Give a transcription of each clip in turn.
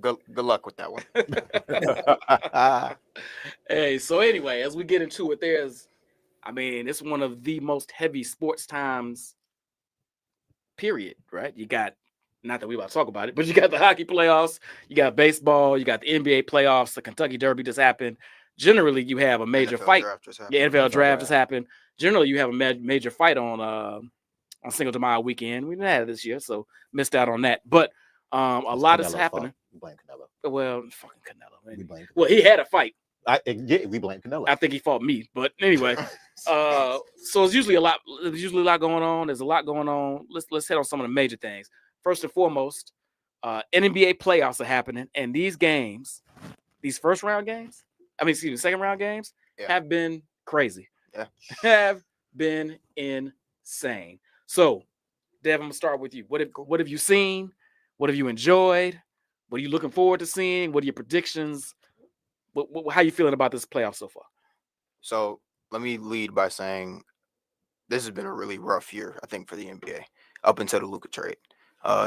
Good luck with that one. Hey, so anyway, as we get into it, it's one of the most heavy sports times, period, right? You got, not that we about to talk about it, but you got the hockey playoffs, you got baseball, you got the NBA playoffs, the Kentucky Derby just happened. Generally, you have a major NFL fight. draft just happened. The NFL draft just draft. happened. Generally, you have a major fight on Cinco de Mayo weekend. We didn't have it this year, so missed out on that. But a lot is Canelo's happening. fault. We blame Canelo. Well, fucking Canelo. We Man. blame Canelo. Well, he had a fight. We blame Canelo. I think he fought me, but anyway. So it's usually a lot. There's usually a lot going on. There's a lot going on. Let's hit on some of the major things. First and foremost, NBA playoffs are happening, and these first round games, second round games, have been crazy. Yeah, have been insane. So, Dev, I'm gonna start with you. What have you seen? What have you enjoyed? What are you looking forward to seeing? What are your predictions? How are you feeling about this playoff so far? So let me lead by saying this has been a really rough year, I think, for the NBA up until the Luka trade.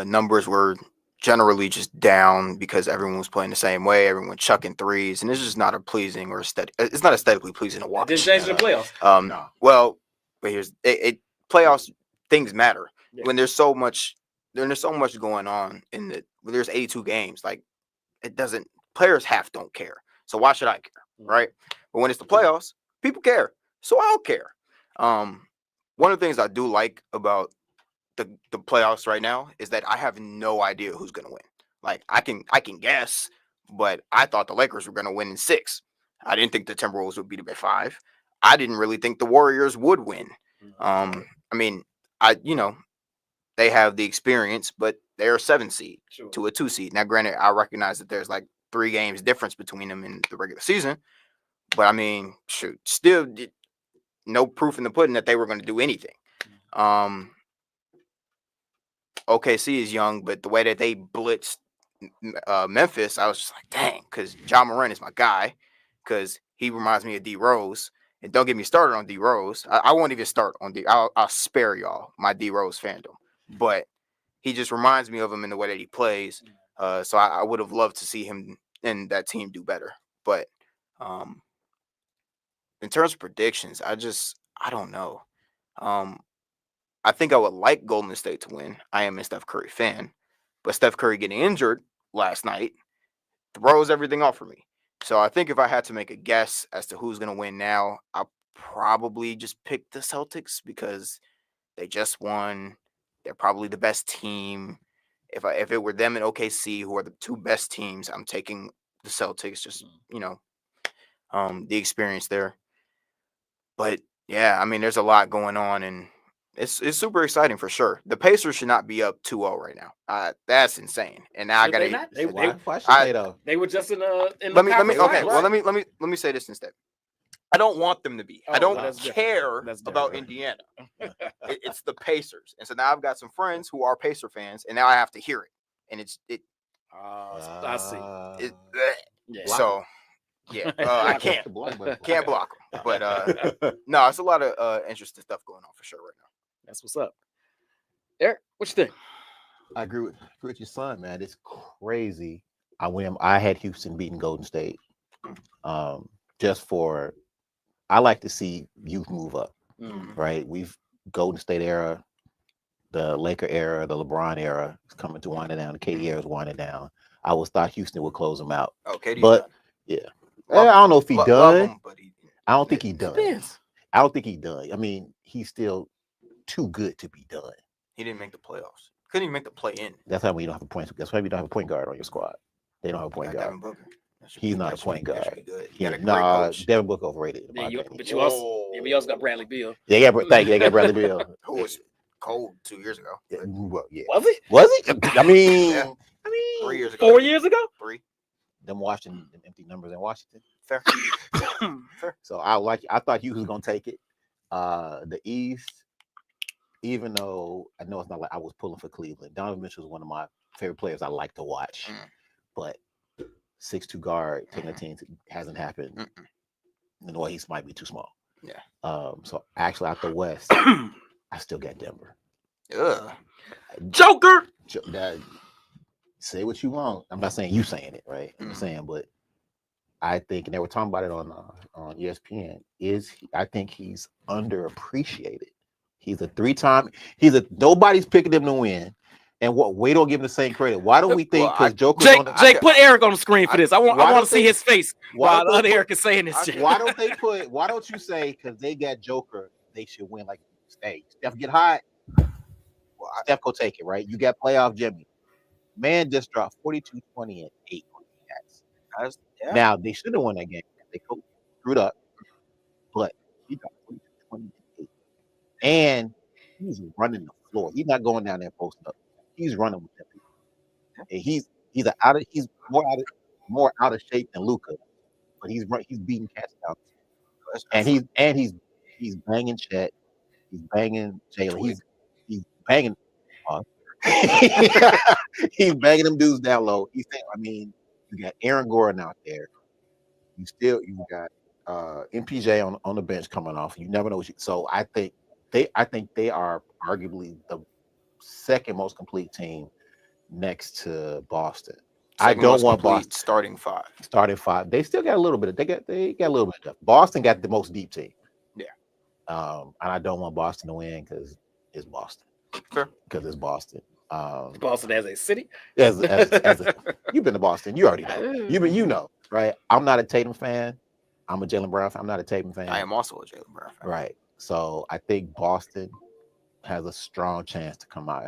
Numbers were generally just down because everyone was playing the same way. Everyone chucking threes, and it's just not pleasing or aesthetic. It's not aesthetically pleasing to watch. Didn't change the playoffs. No. Well, but here's it. Playoffs things matter Yeah. when there's so much going on when there's 82 games. Like it doesn't. Players don't care. So why should I care, right? But when it's the playoffs, people care. So I'll care. One of the things I do like about the playoffs right now is that I have no idea who's gonna win. Like I can guess, but I thought the Lakers were gonna win in 6. I didn't think the Timberwolves would beat them at 5. I didn't really think the Warriors would win. They have the experience, but they're a 7 seed to a 2 seed. Now, granted, I recognize that there's like 3 games difference between them in the regular season, but still no proof in the pudding that they were going to do anything. OKC is young, but the way that they blitzed Memphis, I was just like, dang, because Ja Morant is my guy, because he reminds me of D Rose. And don't get me started on D Rose. I won't even start on I'll spare y'all my D Rose fandom, but he just reminds me of him in the way that he plays. So I would have loved to see him and that team do better. But in terms of predictions, I don't know. I think I would like Golden State to win. I am a Steph Curry fan, but Steph Curry getting injured last night throws everything off for me. So I think if I had to make a guess as to who's going to win now, I'll probably just pick the Celtics because they just won. They're probably the best team. If it were them and OKC, who are the 2 best teams, I'm taking the Celtics. Just the experience there. But yeah, there's a lot going on, and it's super exciting for sure. The Pacers should not be up 2-0 right now. That's insane. And now I gotta. Why should they though? They were just in Let me say this instead. I don't want them to be. I don't care about Indiana. It's the Pacers, and so now I've got some friends who are Pacer fans, and now I have to hear it, and I see. So yeah, I can't block them, but no, it's a lot of interesting stuff going on for sure right now. That's what's up. Eric, what you think? I agree with your son, man. It's crazy. I had Houston beating Golden State. I like to see youth move up, right? We've Golden State era, the Laker era, the LeBron era is coming to winding down. The KD era is winding down. I always thought Houston would close them out. Oh, KD, but yeah, I don't know if he done. I don't think he done. I don't think he done. He's still too good to be done. He didn't make the playoffs. Couldn't even make the play-in. That's why we don't have a point. That's why we don't have a point guard on your squad. They don't have a point guard. He's not a point guard. Devin Booker overrated. But you also got Bradley Beal. They got Bradley Beal. Who was cold 2 years ago. Yeah. Was he? Was he? 3 years ago. 4 years ago? 3. Them Washington, them empty numbers in Washington. Fair. So I thought you was gonna take it. The East, even though I know it's not like I was pulling for Cleveland. Donovan Mitchell is one of my favorite players I like to watch, but 6'2" guard taking a team hasn't happened. The Northeast might be too small. Yeah. So actually out the West, I still got Denver. Ugh. Joker. Say what you want. I'm not saying you saying it, right? I'm saying, but I think, and they were talking about it on ESPN. I think he's underappreciated. He's a three-time. Nobody's picking him to win. And we don't give him the same credit. Why don't we think because Joker's Jake, on the Jake, put Eric on the screen for this. I want to see his face while the other Eric is saying this shit. Why don't you say because they got Joker, they should win like hey, Steph get hot. Well, Steph go take it, right? You got playoff Jimmy. Man just dropped 42, 20, and 8 on the Cats. Now they should have won that game. They screwed up, but he got 42, 20, and 8. And he's running the floor. He's not going down there post up. He's running with them people. And he's more out of shape than Luka, but he's beating cats down. And he's banging Chet. He's banging Jalen. He's banging. He's banging them dudes down low. You got Aaron Gordon out there. You got MPJ on the bench coming off. You never know so I think they are arguably the second most complete team next to Boston. I don't want Boston starting five. They still got a little bit. They got a little bit of Boston got the most deep team. Yeah. And I don't want Boston to win because it's Boston. Sure. Because it's Boston. Boston as a city. You've been to Boston. You already know. You know, right? I'm not a Tatum fan. I'm a Jaylen Brown fan. I'm not a Tatum fan. I am also a Jaylen Brown fan. Right. So I think Boston has a strong chance to come out.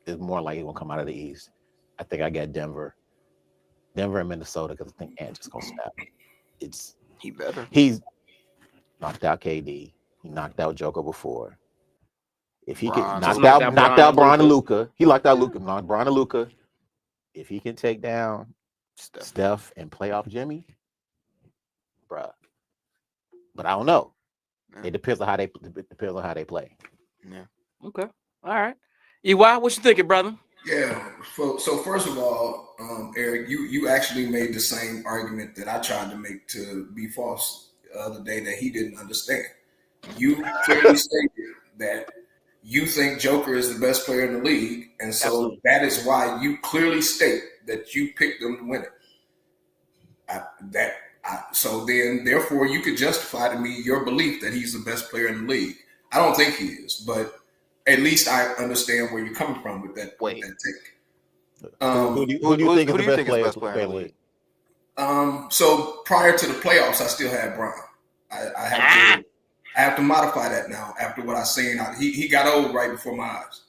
Is more likely going to come out of the East. I think I got Denver and Minnesota because I think Ant just gonna snap. He better. He's knocked out KD. He knocked out Joker before. If he can knocked out Bron and Luka, he locked out Luka. Knocked Bron and Luka. If he can take down Steph and play off Jimmy, bruh. But I don't know. Yeah. It depends on how they play. Yeah. Okay. All right. EY, what you thinking, brother? Yeah. So first of all, Eric, you actually made the same argument that I tried to make to be false the other day that he didn't understand. You clearly stated that you think Joker is the best player in the league, and so Absolutely. That is why you clearly state that you picked them to win it. So then, therefore, you could justify to me your belief that he's the best player in the league. I don't think he is, but at least I understand where you're coming from with that take. Who do you think is the best player in the league? So prior to the playoffs, I still had Brown. I have to modify that now after what I seen. He got old right before my eyes.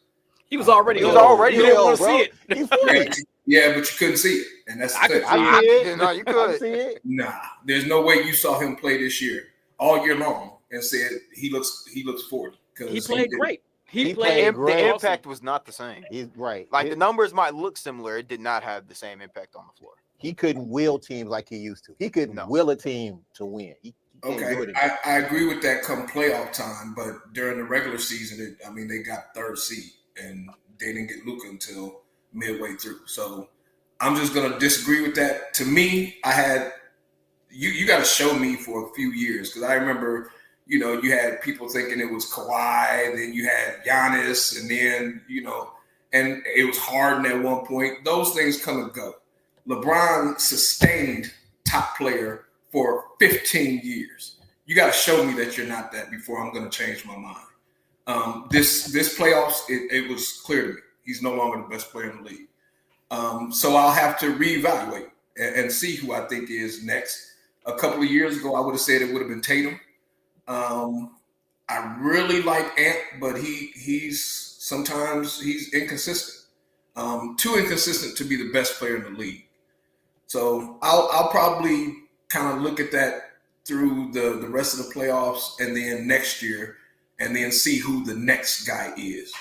He was already old. You didn't want to see it. Yeah, but you couldn't see it, and that's the thing. I see it. No, you could see it. Nah, there's no way you saw him play this year all year long and said he looks 40. He played great. He played great. The impact was not the same. He's right. Like the numbers might look similar, it did not have the same impact on the floor. He couldn't will teams like he used to. He couldn't will a team to win. Okay, I agree with that come playoff time, but during the regular season, they got third seed, and they didn't get Luka until midway through. So I'm just going to disagree with that. To me, I had you got to show me for a few years because I remember, you had people thinking it was Kawhi, then you had Giannis, and then, and it was Harden at one point. Those things come and go. LeBron sustained top player for 15 years. You got to show me that you're not that before I'm going to change my mind. This playoffs, it was clear to me. He's no longer the best player in the league. So I'll have to reevaluate and see who I think is next. A couple of years ago, I would have said it would have been Tatum. I really like Ant, but he's sometimes inconsistent. Too inconsistent to be the best player in the league. So I'll probably kind of look at that through the rest of the playoffs and then next year and then see who the next guy is.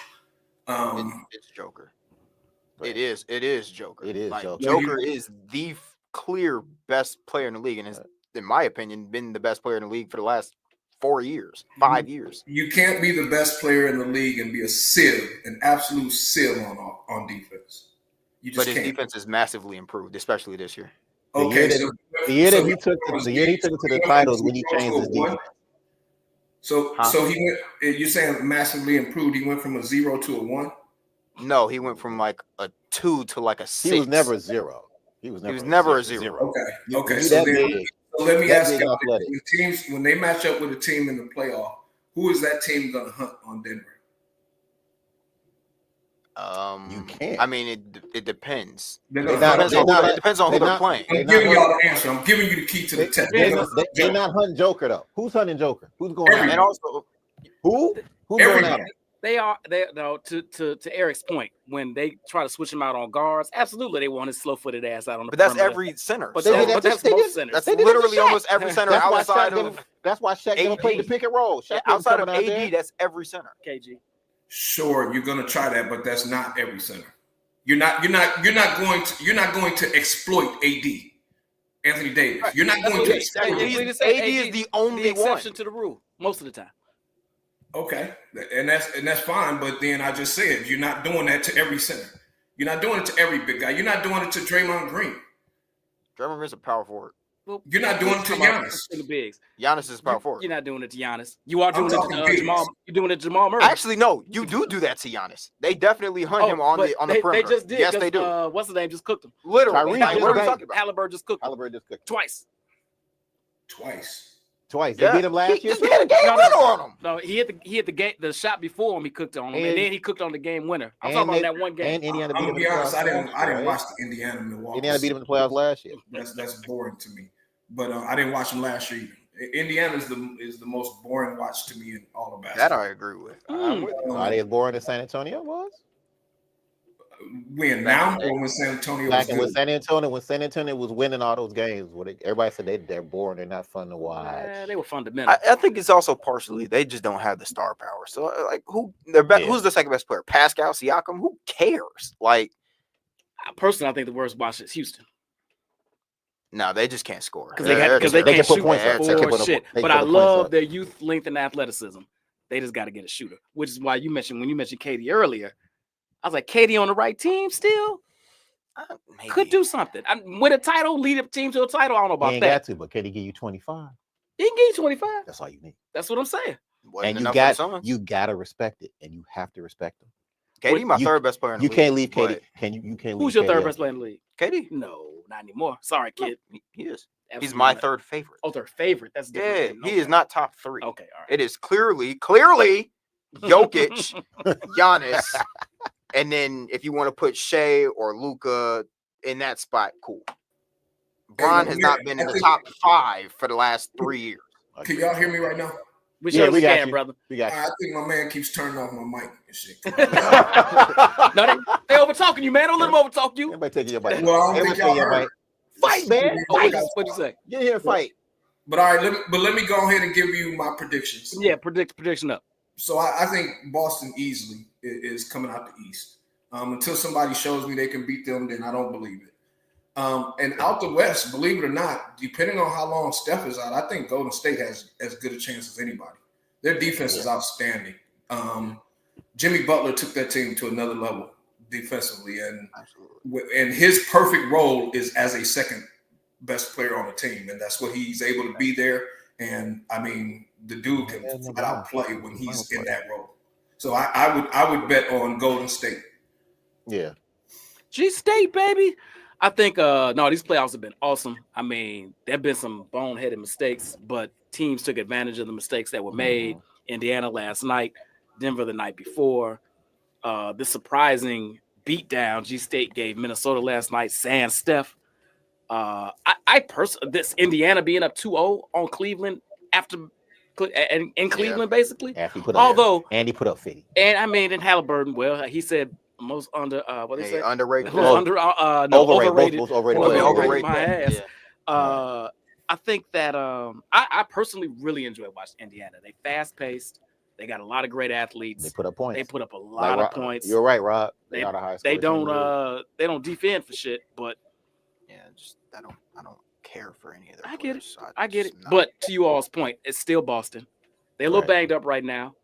It's Joker. Right. It is Joker. It is Joker. Joker is the clear best player in the league and has, in my opinion, been the best player in the league for the last 5 years. You can't be the best player in the league and be a sieve, an absolute sieve on defense. But his defense is massively improved, especially this year. Okay, the year he took it to the titles when he changed his defense. So he went. You're saying massively improved. He went from a 0 to a 1. No, he went from like a 2 to like a 6. He was never a 0. He was never a zero. Okay. You Okay. that So, then, big, so let me that ask big y'all: athletic. when they match up with a team in the playoff, who is that team going to hunt on Denver? You can't. I mean, it depends. They're It gonna depends, hunt. on, it depends on who they're they're not- playing. I'm They're giving not y'all the answer. I'm giving you the key to the test. They're not hunting Joker though. Who's hunting Joker? Who's going Everybody. at And him? also, Who? Who's going at Everybody. him? They no, to Eric's point, when they try to switch him out on guards, absolutely they want his slow-footed ass out on the but that's perimeter. every center. But They did that but to- that's they most did- centers. That's They did that to literally Shaq. almost every center That's why outside Shaq of never. That's why Shaq never played the AD. pick and roll. Shaq wasn't outside of coming out AD. there. That's every center. KG. Sure, you're gonna try that, but that's not every center. You're not going to exploit AD, Anthony Davis. Right. You're not That's going what to he- exploit that's what him. he said. AD is the only the exception one. to the rule most of the time. Okay, and that's fine. But then I just said you're not doing that to every center. You're not doing it to every big guy. You're not doing it to Draymond Green. Draymond Green's a power forward. Well, You're not doing it to Giannis. The bigs. Giannis is a power forward. You're not doing it to Giannis. You are I'm doing it talking to bigs. Jamal. You're doing it to Jamal Murray. Actually, no, you do that to Giannis. They definitely hunt him on but the they perimeter. just did. Yes, they do. What's the name? Just cooked him Literally. Tyrese Like, just what are we got- talking about? Halliburton just cooked him Halliburton just cooked twice. Twice. twice. Yeah. They beat him last He year. just had a game No, winner on him. No, he hit the shot before him. He cooked on him, and And- then he cooked on the game winner. I'm and talking they- about that one game. And Indiana beat I'm him gonna in be the honest. playoffs. I didn't right? watch the Indiana Milwaukee. Indiana beat him in the playoffs last year. That's boring to me. But I didn't watch them last year either. Indiana is the most boring watch to me in all of basketball. That I agree with. I'm with you. Are they as boring as San Antonio was? When now or when San Antonio was Back in good? when San Antonio was winning all those games, everybody said they're boring, they're not fun to watch. They were fundamental. I think it's also partially they just don't have the star power. So like, who's the second best player? Pascal Siakam? Who cares? Like, Personally, I think the worst watch is Houston no, they just can't score because they They can't can put shoot points up. They can for put up- shit. they can But put I up points love up. their youth, length, and athleticism. They just got to get a shooter, which is why when you mentioned Katie earlier, I was like, Katie on the right team still could do something. Win a title, lead a team to a title. I don't know He about ain't that. got to, but can he give you 25? He can give you 25. That's all you need. That's what I'm saying. Wasn't And enough for the Suns. you gotta respect it, and you have to respect him. KD, my you- third best player in the You league. can't leave but Katie. You can't leave. Who's your KD third out best there. player in the league? KD, No, not anymore. Sorry, kid. he is. He's Absolutely my not. third favorite. Oh, their favorite. That's different. Yeah, than- he okay. is not top 3. Okay, all right. It is clearly Jokic, Giannis, and then if you want to put Shea or Luka in that spot, cool. Bron has not been in the top 5 for the last 3 years. Can y'all hear me right now? We Yeah, sure we got can, you. brother. We got I think my man keeps turning off my mic and shit. No, they over talking you, man. Don't let them over talk you. everybody taking your mic. Well, I don't Everybody think y'all taking your heard. mic. Fight, man. Fight. Fight. What'd you say? Get here and fight. But all right, let me go ahead and give you my predictions. Yeah, prediction up. So I think Boston easily is coming out the East. Until somebody shows me they can beat them, then I don't believe it. And out the West, believe it or not, depending on how long Steph is out, I think Golden State has as good a chance as anybody. Their defense is outstanding. Jimmy Butler took that team to another level defensively, and his perfect role is as a second best player on the team, and that's what he's able to be there. And I mean, the dude can flat out play when he's in that role. So I would bet on Golden State. Yeah. G State, baby. I think no, these playoffs have been awesome. I mean, there have been some boneheaded mistakes, but teams took advantage of the mistakes that were made. Indiana last night, Denver the night before. The surprising beatdown G State gave Minnesota last night, sans Steph. I personally, this Indiana being up 2-0 on Cleveland after and in Cleveland, basically. After he put Although Andy put up 50. And I mean, in Halliburton, well, he said most under what did he say? Underrated. Overrated. Most overrated. Overrated my ass. Yeah. I think that I personally really enjoy watching Indiana. They fast paced. They got a lot of great athletes. They put up points. They put up a lot of points. You're right, Rob. They, are the highest they scoring team don't in the league. they don't defend for shit, but Yeah, just I don't care for any of their I get it. players. I get it. just not- But to you all's point, it's still Boston. They're a little Right. banged up right now.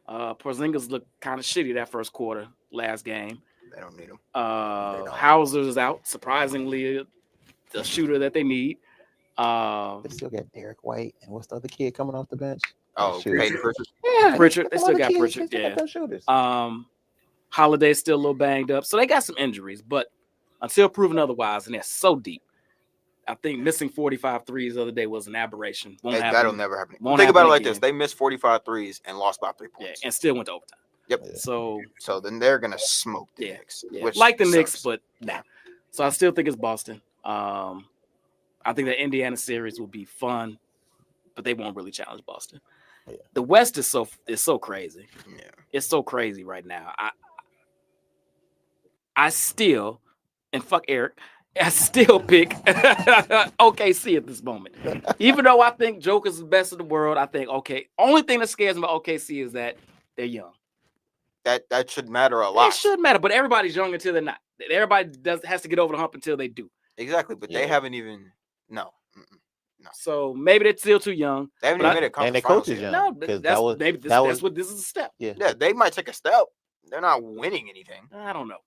Porzingis looked kind of shitty that first quarter last game. they don't need them. Hauser's out, surprisingly, the shooter that they need. They still got Derek White and what's the other kid coming off the bench? Oh, Shoot. Peyton Pritchard. Yeah, Pritchard. They some still other got kids, Pritchard. they still Yeah. got those shooters. Holiday's still a little banged up. So they got some injuries, but until proven otherwise, and they're so deep. I think missing 45 threes the other day was an aberration. Won't happen. That'll never happen. Won't Think about happen it like again. this. They missed 45 threes and lost by 3 Yeah, points. and still went to overtime. Yep. So then they're going to smoke the Knicks. yeah, Which like the Knicks, sucks. but nah. So I still think it's Boston. I think the Indiana series will be fun, but they won't really challenge Boston. Yeah. The West is so crazy. Yeah. It's so crazy right now. I still, and fuck Eric, I still pick OKC at this moment. Even though I think Joker's the best in the world, I think only thing that scares me about OKC is that they're young. That should matter a lot. It should matter, but everybody's young until they're not. Everybody has to get over the hump until they do. Exactly, but they haven't even no. So maybe they're still too young. They haven't even made it. And their coach is young. No, that's what this is a step. Yeah, they might take a step. They're not winning anything. I don't know.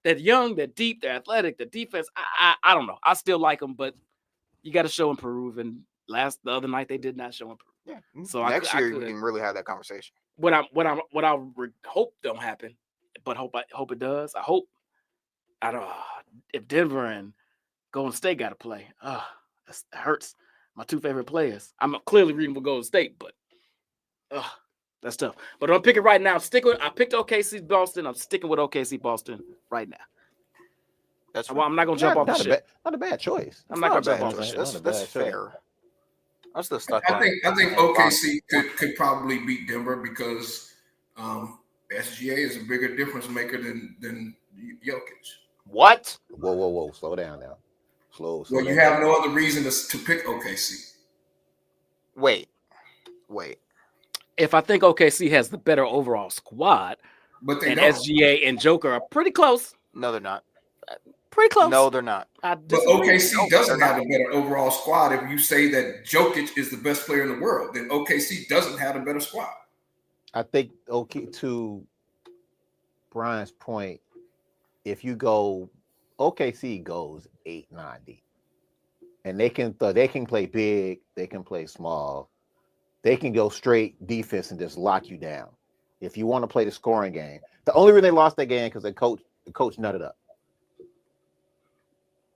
They're young, they're deep, they're athletic, the defense. I don't know. I still like them, but you got to show and prove. And the other night they did not show and prove. Yeah. So next year we can really have that conversation. What I hope don't happen, but hope it does. I don't. If Denver and Golden State got to play, that hurts. My two favorite players. I'm clearly rooting for Golden State, but that's tough. But I'm picking right now. I picked OKC Boston. I'm sticking with OKC Boston right now. That's I'm not gonna jump off the ship. Not a bad choice. I'm not gonna jump off the choice. ship. That's fair. I'm still stuck. I think OKC could probably beat Denver because SGA is a bigger difference maker than Jokic. What? Whoa. Slow down now. Slow Well, you have no other reason to pick OKC. Wait. If I think OKC has the better overall squad, But they and don't. SGA and Joker are pretty close. No, they're not. Pretty close. No, they're not. But OKC doesn't have a better overall squad. If you say that Jokic is the best player in the world, then OKC doesn't have a better squad. I think to Brian's point, if you go, OKC goes 8-9 deep, and they can play big, they can play small, they can go straight defense and just lock you down. If you want to play the scoring game, the only reason they lost that game because the coach nutted up.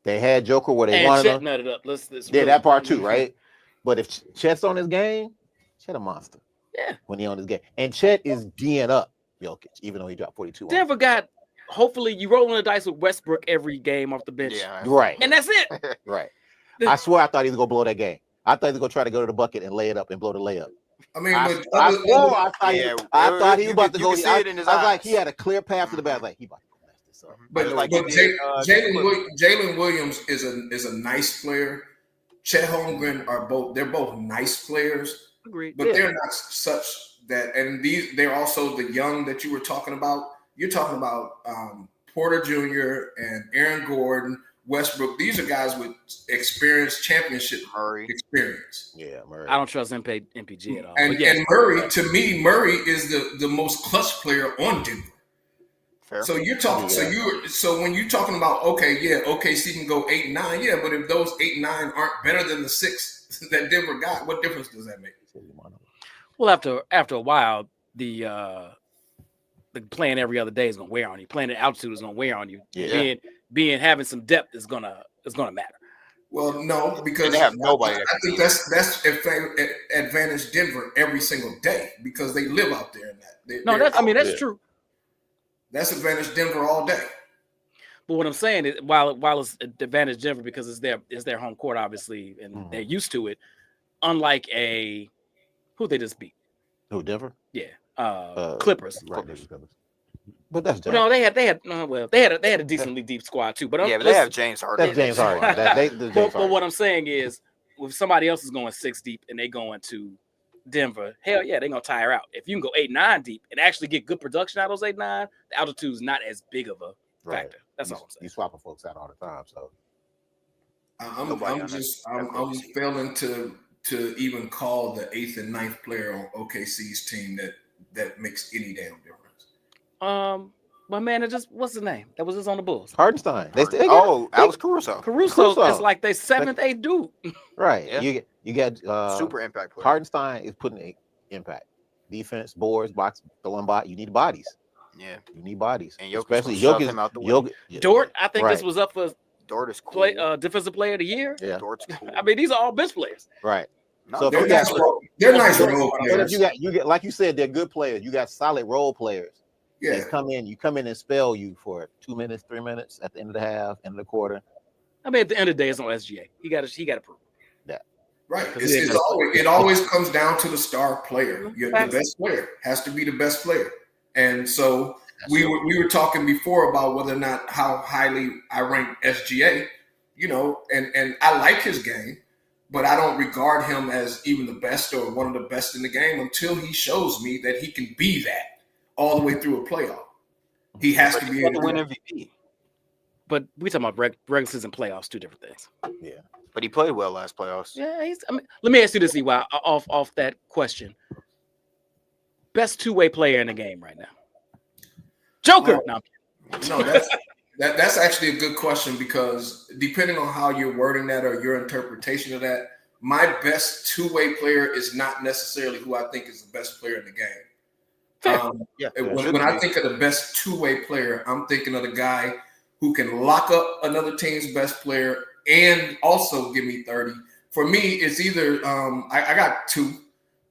They had Joker where they wanted him. Nutted up. That part too, right? But if Chet's on his game, Chet a monster. Yeah. When he on his game, and Chet is D'ing up Jokic, even though he dropped 42. Denver got. Hopefully, you rolling the dice with Westbrook every game off the bench. Yeah. Right. And that's it. Right. I swear I thought he was gonna blow that game. I thought he was gonna try to go to the bucket and lay it up and blow the layup. I mean, I thought he was about to go. I was like, he had a clear path to the back. Like he about to mess this up. But Jalen Williams is a nice player. Chet Holmgren they're both nice players. Agreed. But they're not such that. And they're also the young that you were talking about. You're talking about Porter Jr. and Aaron Gordon, Westbrook. These are guys with experience, championship experience. Yeah, Murray. I don't trust MPG at all. And Murray, to me, Murray is the most clutch player on Denver. Fair. So you're talking. So when you're talking about OKC can go 8-9, but if those 8-9 aren't better than the 6 that Denver got, what difference does that make? Well, after a while, the playing every other day is gonna wear on you. Playing at altitude is gonna wear on you. Yeah. Being having some depth is gonna matter. Well, no, because they have nobody. I think that's advantage Denver every single day because they live out there. That's true. That's advantage Denver all day. But what I'm saying is, while it's advantage Denver because it's their home court, obviously, and they're used to it. Unlike who they just beat? Who, Denver? Yeah, Clippers. Right, but that's Denver. No, they had a decently deep squad too. But they have James Harden. That's James Harden. But what I'm saying is, if somebody else is going 6 deep and they going to Denver, hell yeah, they're gonna tire out. If you can go 8-9 deep and actually get good production out of those 8-9, the altitude's not as big of a factor. That's all I'm saying. You swapping folks out all the time, so I'm failing to even call the 8th and 9th player on OKC's team that makes any damn difference. My man, what's his name? That was just on the Bulls. Hardenstein. Alex Caruso. Caruso is like their 7th, 8th dude. Right. Yeah. You get super impact player. Hardenstein is putting impact. Defense, boards, box, throwing bot. You need bodies. Yeah, You need bodies, and Jokic especially gonna shove Jokic. him out the way. Jokic, yeah, Dort, I think this right. was up for Dort is cool. defensive player of the year. Yeah, Dort's cool. I mean, these are all bench players. right. No, So if They're you got, nice they're nice but role if players. you get like you said, they're good players. You got solid role players. Yeah, That come in, you come in and spell you for 2 minutes, 3 minutes at the end of the half, end of the quarter. I mean, at the end of the day, it's on SGA. He got to prove. right. Because It always comes down to the star player. The Facts. best player has to be the best player. And so That's we it. were talking before about whether or not how highly I rank SGA, and I like his game, but I don't regard him as even the best or one of the best in the game until he shows me that he can be that all the way through a playoff. He has to be able able to win to MVP. But we talking about regular season playoffs, two different things. Yeah. But he played well last playoffs. Yeah, I mean, let me ask you this, EY, off that question. Best two-way player in the game right now. Joker. No, No, that's actually a good question because depending on how you're wording that or your interpretation of that, my best two-way player is not necessarily who I think is the best player in the game. Fair. Yeah. When I think of the best two-way player, I'm thinking of the guy who can lock up another team's best player and also give me 30. For me, it's either I got two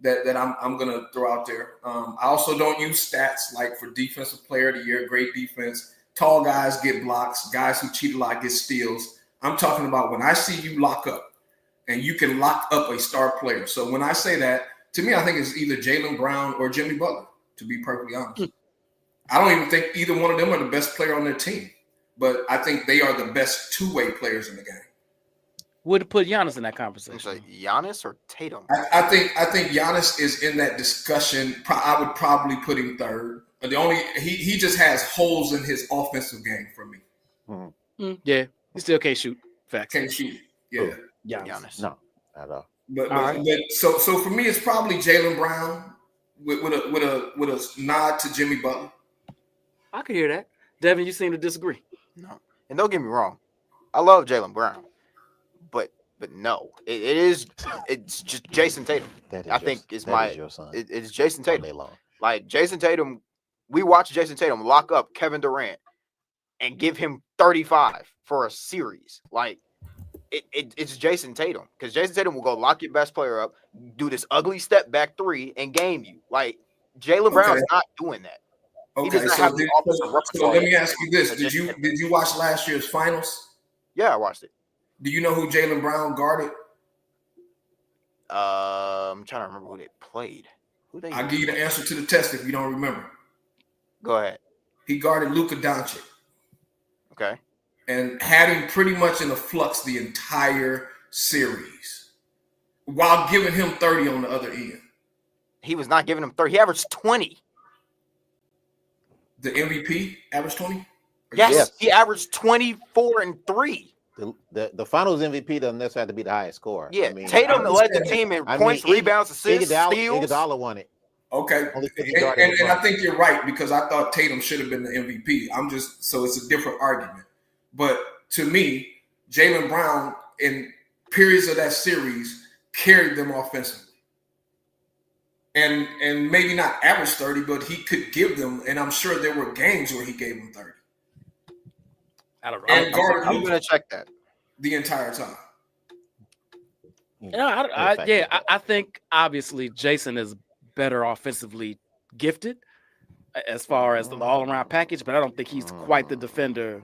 that I'm gonna throw out there. I also don't use stats like for defensive player of the year, great defense. Tall guys get blocks, guys who cheat a lot get steals. I'm talking about when I see you lock up and you can lock up a star player. So when I say that, to me, I think it's either Jaylen Brown or Jimmy Butler, to be perfectly honest. I don't even think either one of them are the best player on their team, but I think they are the best two-way players in the game. would put Giannis in that conversation. It's like Giannis or Tatum. I think Giannis is in that discussion. I would probably put him third. He just has holes in his offensive game for me. Yeah, he still can't shoot. Facts. Can't shoot. Yeah. Giannis. No, at all. But All so for me, it's probably Jaylen Brown with a nod to Jimmy Butler. I could hear that. Devin, you seem to disagree. No. And don't get me wrong. I love Jaylen Brown. But no. It's just Jason Tatum. That I is think your, is that my is your son. it's Jason All day Tatum. long. Like Jason Tatum, we watch Jason Tatum lock up Kevin Durant and give him 35 for a series. Like it's Jason Tatum because Jason Tatum will go lock your best player up, do this ugly step back three, and game you. Like Jaylen Brown's not doing that. He Okay, does not so, have the offensive so repertoire let me that ask you this: Jason Did Tatum. you watch last year's finals? Yeah, I watched it. Do you know who Jaylen Brown guarded? I'm trying to remember who they played. Who they? I'll give you the answer to the test if you don't remember. Go ahead. He guarded Luka Doncic Okay. and had him pretty much in a flux the entire series while giving him 30 on the other end. He was not giving him 30. He averaged 20. The MVP averaged 20? Yes, Yes. he averaged 24 and 3. The finals MVP doesn't necessarily have to be the highest scorer. Yeah, I mean, Tatum I led the understand. team in I points, mean, rebounds, assists, steals. Iguodala won it. Okay. Only 50 And, guarded and I LeBron. think you're right because I thought Tatum should have been the MVP. So it's a different argument. But to me, Jaylen Brown in periods of that series carried them offensively. And maybe not average 30, but he could give them, and I'm sure there were games where he gave them 30 I don't know. and guarded I'm Luka going to check that. the entire time. I think obviously Jason is better offensively gifted as far as the all-around package, but I don't think he's quite the defender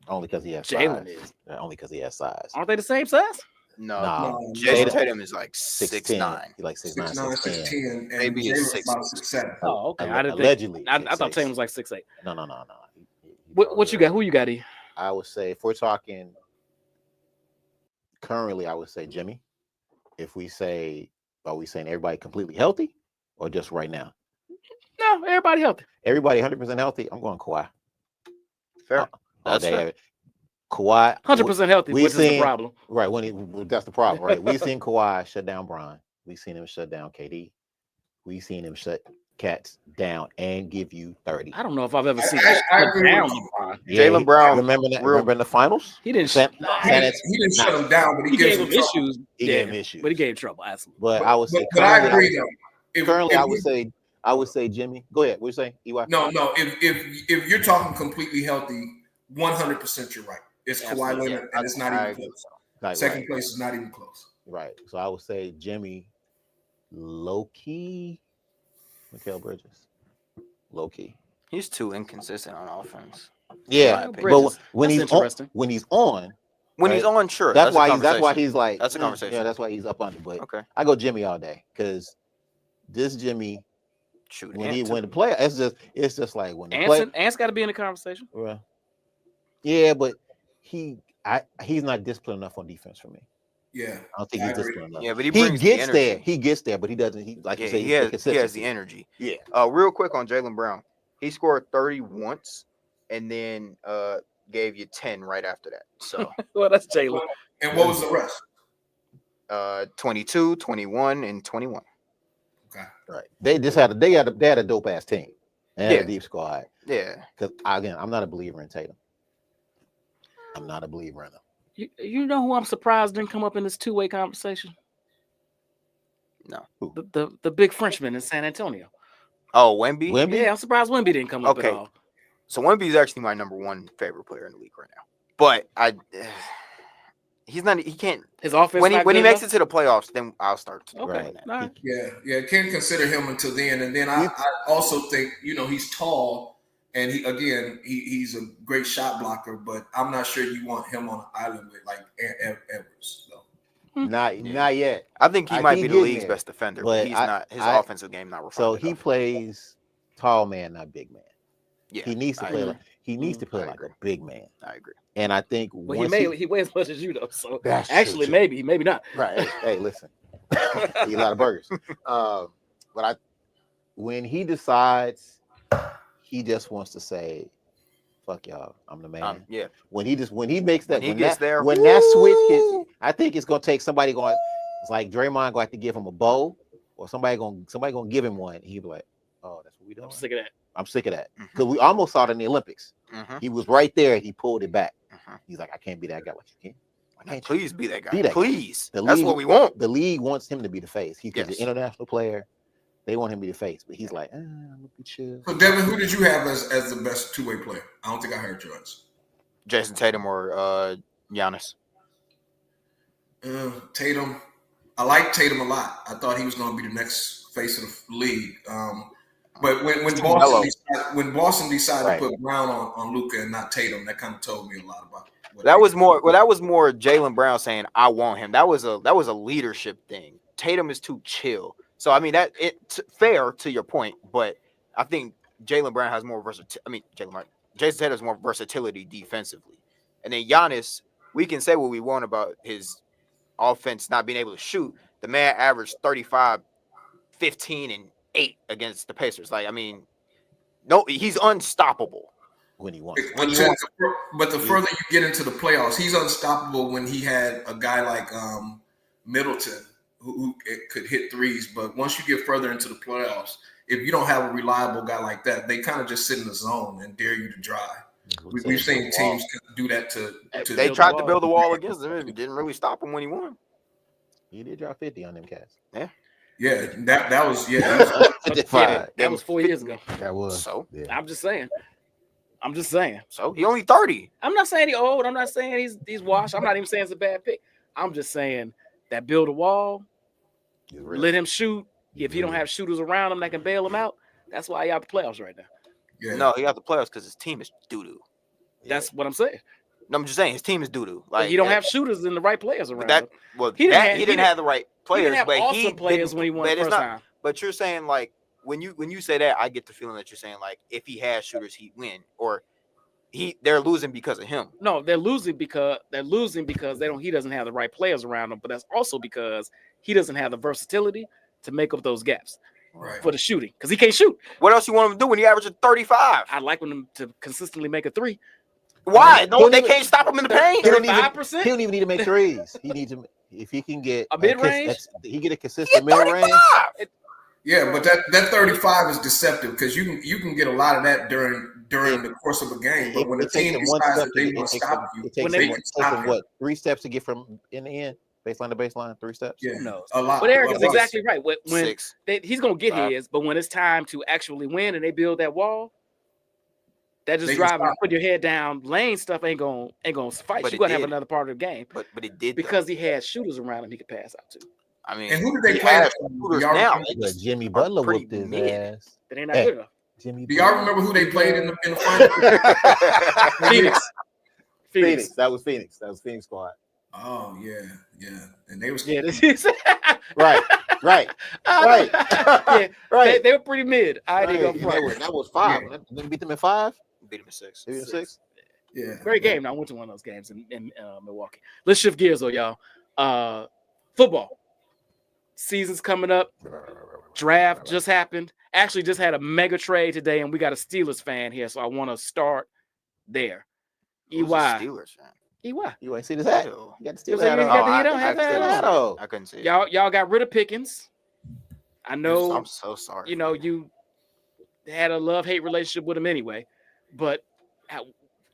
Only because he has Jaylen size. is. Yeah, only because he has size. Aren't they the same size? No, No, Jason Tatum- Tatum is like 6'10". 6'9". He like 6'9", 6'9", 6'10". 6'10", and Maybe Jaylen's it's about 6'6". 6'7". Oh, okay. I didn't think. Allegedly. I thought 6'6". Tatum was like 6'8". No. He What you got? Who you got? E? I would say if we're talking currently, I would say Jimmy. If we say, are we saying everybody completely healthy or just right now? No, everybody healthy. Everybody 100% healthy. I'm going Kawhi. Fair. All That's day. fair. Kawhi. 100% healthy, we which is the seen- problem. Right. That's the problem, right? We've seen Kawhi shut down Bron. We've seen him shut down KD. We've seen him shut Cats down and give you 30. I don't know if I've ever seen I agree down with you. LeBron. Jaylen Brown, Remember that? real- Remember in the finals? He didn't. San- Nah, He San- didn't shut him down, but he he gave gives him him trouble. issues. He gave him issues. but he gave trouble. Absolutely. But I would say But I currently, agree though. currently I would say I would say Jimmy. Go ahead. What you saying? EY? No. If you're talking completely healthy, 100% you're right. It's Kawhi Absolutely. Leonard, and it's not even close. Like, Second right, place is not even close. right. So I would say Jimmy, low key, Mikal Bridges, low key. He's too inconsistent on offense. Yeah, Well, but Bridges, when that's he's on, interesting. when he's on, When right, he's on, sure. that's a why conversation. he's like That's a conversation. Yeah, that's why he's up under. But Okay. I go Jimmy all day because this Jimmy Shoot. when the play, it's just like when the Ant's got to be in the conversation. Well, yeah, but he's not disciplined enough on defense for me. Yeah, I don't think he's disciplined enough. Yeah, but he brings gets the there. energy. He gets there, but he doesn't. He like you say, he has the energy. Yeah. Real quick on Jaylen Brown, he scored 30 once, and then gave you 10 right after that. So Well, that's Jalen. and what was the rest? 22, 21, and 21. Okay, Right. They had a dope ass team. They had a deep squad. Yeah. Because again, I'm not a believer in Tatum. I'm not a believer in him. You know who I'm surprised didn't come up in this two-way conversation? No. Who? The big Frenchman in San Antonio. Oh, Wemby? Wemby? Yeah, I'm surprised Wemby didn't come up at all. So Wemby is actually my number one favorite player in the league right now. But he's not. He can't. His offense When he good makes enough? it to the playoffs, then I'll start to Okay, doing that. all right. yeah, can't consider him until then. And then I also think he's tall, and he's a great shot blocker, but I'm not sure you want him on an island with like Edwards. So. Not yet. I think he might be the getting league's there, best defender, but but he's not. His offensive game not refined So he enough. plays tall man, not big man. Yeah, He needs to I play agree. like he needs to play I like agree. a big man. I agree. And I think Well, once he weighs as much as you though. So That's actually, true. maybe not. right. Hey, listen. Eat a lot of burgers. But when he decides he just wants to say, "Fuck y'all, I'm the man." Yeah. When he makes that, When he gets there, when that switch hits, I think it's gonna take somebody going. It's like Draymond going to have to give him a bow, or somebody gonna give him one. He'd be like, "Oh, that's what we doing." I'm sick of that. I'm sick of that because we almost saw it in the Olympics. He was right there. He pulled it back. He's like, "I can't be that guy." Like, you can't. Please be that guy. Be that guy. Please. The That's league- what we want. The league wants him to be the face. He's Yes. an international player. They want him to be the face, but he's like, I'm gonna be chill. So Devin, who did you have as the best two-way player? I don't think I heard yours. Jason Tatum or Giannis. Tatum. I like Tatum a lot. I thought he was going to be the next face of the league. But when Boston decided to put Brown on Luka and not Tatum, that kind of told me a lot about what that was more Jaylen Brown saying I want him. That was a leadership thing. Tatum is too chill. So I mean it's fair to your point, but I think Jaylen Brown has more versatility. I mean Jason Tatum has more versatility defensively. And then Giannis, we can say what we want about his offense not being able to shoot. The man averaged 35, 15, and 8 against the Pacers. Like, I mean, no, he's unstoppable when he wants. But the further you get into the playoffs, he's unstoppable when he had a guy like Middleton who could hit threes. But once you get further into the playoffs, if you don't have a reliable guy like that, they kind of just sit in the zone and dare you to drive. We've seen teams do that to they tried to build a wall against him. It didn't really stop him when he won. He did drop 50 on them cats. Yeah, that was that was 4 years ago. That was so. Yeah. I'm just saying. So he only 30. I'm not saying he's old. I'm not saying he's washed. I'm not even saying it's a bad pick. I'm just saying that build a wall, let him shoot. If he don't have shooters around him that can bail him out, that's why he out the playoffs right now. Yeah. No, he got the playoffs because his team is doo-doo. That's what I'm saying. No, I'm just saying his team is doo-doo. Like he don't have shooters and the right players around him. He didn't have the right players. He didn't have but awesome players when he won the first time. But you're saying like when you say that, I get the feeling that you're saying like if he has shooters, he'd win, or they're losing because of him. No, they're losing because he doesn't have the right players around him. But that's also because he doesn't have the versatility to make up those gaps. Right. For the shooting, because he can't shoot. What else you want him to do when he averages 35? I'd like him to consistently make a three. Why? No, they can't stop him in the paint. 35%? He don't even need to make threes. He needs to, if he can get a mid range, he get a consistent mid range. Yeah, but that 35 is deceptive because you can get a lot of that during the course of a game. But when the team decides that they want to stop you, it takes them 3 steps to get from in the end. Baseline to baseline, 3 steps. Yeah, Who knows? a lot. But Eric is a lot. exactly right. When 6. he's gonna get 5. his, but when it's time to actually win and they build that wall, that just They can driving, stop put your head down, lane stuff ain't gonna suffice. But You're it gonna have did. another part of the game But it did because he had shooters around him he could pass out to. I mean, And who did they he play? has Do shooters y'all now. remember- They But just Jimmy are Butler pretty whooped his mid. ass. That ain't not Hey. good enough. Jimmy Do y'all remember who they played in the final? Phoenix. Phoenix. That was Phoenix. That was Phoenix squad. Oh yeah, and they was Yeah, this is Right. Right. Right. yeah, Right. they were pretty mid. I didn't go Right. front. That was 5. Didn't beat them in 5. Beat him at 6. Beat them 6. yeah. Great game. I went to one of those games in Milwaukee. Let's shift gears though, y'all. Football season's coming up. Draft just happened. Actually, just had a mega trade today, and we got a Steelers fan here, so I want to start there. Who's a EY. Steelers fan? EY. You ain't see this hat? Ew. You got the You Steelers say hat you on. got the heat on? Have couldn't that see hat it. on. I couldn't see it. Y'all got rid of Pickens. I know. I'm so sorry. You know, you had a love-hate relationship with him anyway. But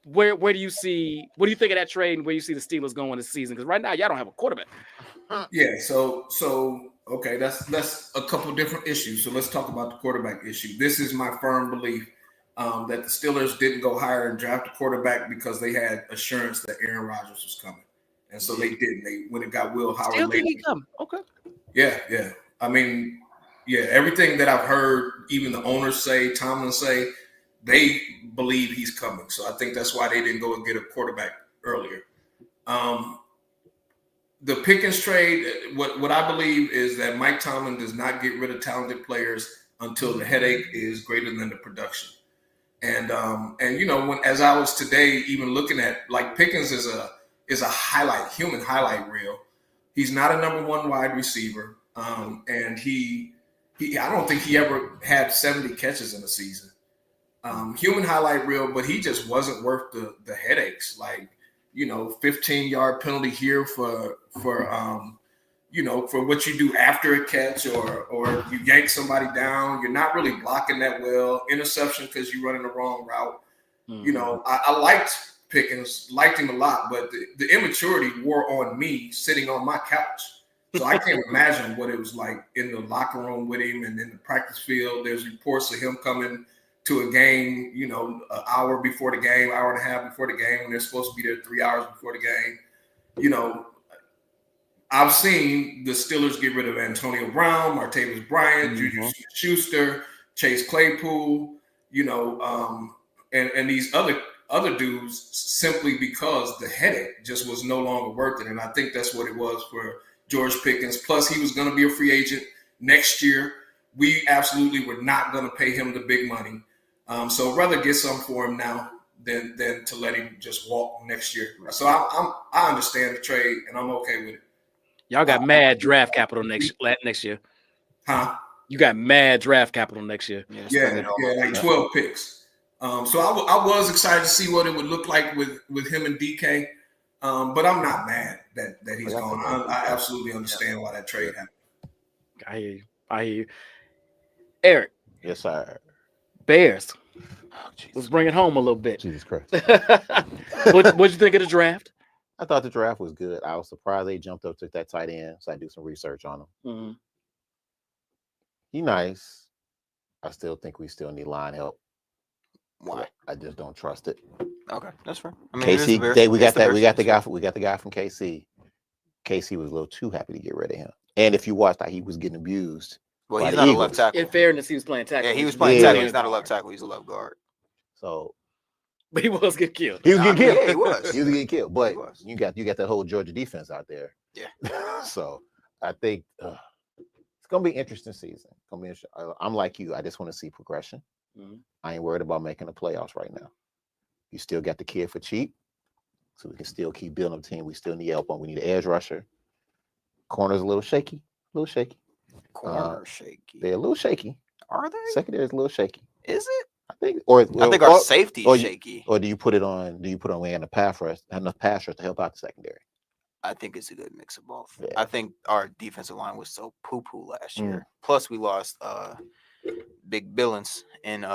where do you see? What do you think of that trade, and where you see the Steelers going this season? Because right now y'all don't have a quarterback. Yeah, so okay, that's a couple different issues. So let's talk about the quarterback issue. This is my firm belief that the Steelers didn't go hire and draft a quarterback because they had assurance that Aaron Rodgers was coming, and so they didn't. They when it got Will Howard Still later. think he come. Okay. Yeah. I mean, yeah, everything that I've heard, even the owners say, Tomlin say, they believe he's coming. So I think that's why they didn't go and get a quarterback earlier. The Pickens trade, what I believe is that Mike Tomlin does not get rid of talented players until the headache is greater than the production. And you know, when as I was today even looking at, like, Pickens is a human highlight reel. He's not a number 1 wide receiver. And he I don't think he ever had 70 catches in a season. Human highlight reel, but he just wasn't worth the headaches. Like, you know, 15-yard penalty here for you know, for what you do after a catch, or you yank somebody down. You're not really blocking that well. Interception because you're running the wrong route. Mm-hmm. You know, I liked Pickens, liked him a lot, but the immaturity wore on me sitting on my couch. So I can't imagine what it was like in the locker room with him and in the practice field. There's reports of him coming to a game, you know, an hour before the game, hour and a half before the game, when they're supposed to be there 3 hours before the game. You know, I've seen the Steelers get rid of Antonio Brown, Martavis Bryant, Juju Schuster, Chase Claypool, you know, and these other dudes simply because the headache just was no longer worth it. And I think that's what it was for George Pickens. Plus, he was going to be a free agent next year. We absolutely were not going to pay him the big money. So I'd rather get some for him now than to let him just walk next year. So I understand the trade, and I'm okay with it. Y'all got mad draft capital next year. Huh? You got mad draft capital next year. Yeah, like 12 picks. So I was excited to see what it would look like with him and DK. But I'm not mad that he's gone. I absolutely understand why that trade happened. I hear you. Eric. Yes, sir. Bears. Let's bring it home a little bit. Jesus Christ. What'd you think of the draft? I thought the draft was good. I was surprised they jumped up, took that tight end, so I do some research on him. Mm-hmm. He nice. I still think we still need line help. Why? I just don't trust it. Okay, that's fair. I mean, KC, we got the guy from KC. KC was a little too happy to get rid of him. And if you watched how he was getting abused. Well, he's not a left tackle. In fairness, he was playing tackle. Yeah, he was playing tackle. He's not a left tackle. He's a left guard. So, but he was getting killed. He was getting killed. Yeah, he was. He was getting killed. But you got that whole Georgia defense out there. Yeah. So I think it's gonna be an interesting season. I'm like you. I just want to see progression. Mm-hmm. I ain't worried about making the playoffs right now. You still got the kid for cheap, so we can still keep building a team. We still need help on. We need an edge rusher. Corner's a little shaky. Corner shaky. They're a little shaky. Are they? Secondary is a little shaky. Is it? I think, I think our safety is shaky. Or do you put it on? Do you put on way in the pass rush? Have enough pass rush to help out the secondary? I think it's a good mix of both. Yeah. I think our defensive line was so poo-poo last year. Plus, we lost Big Billings, and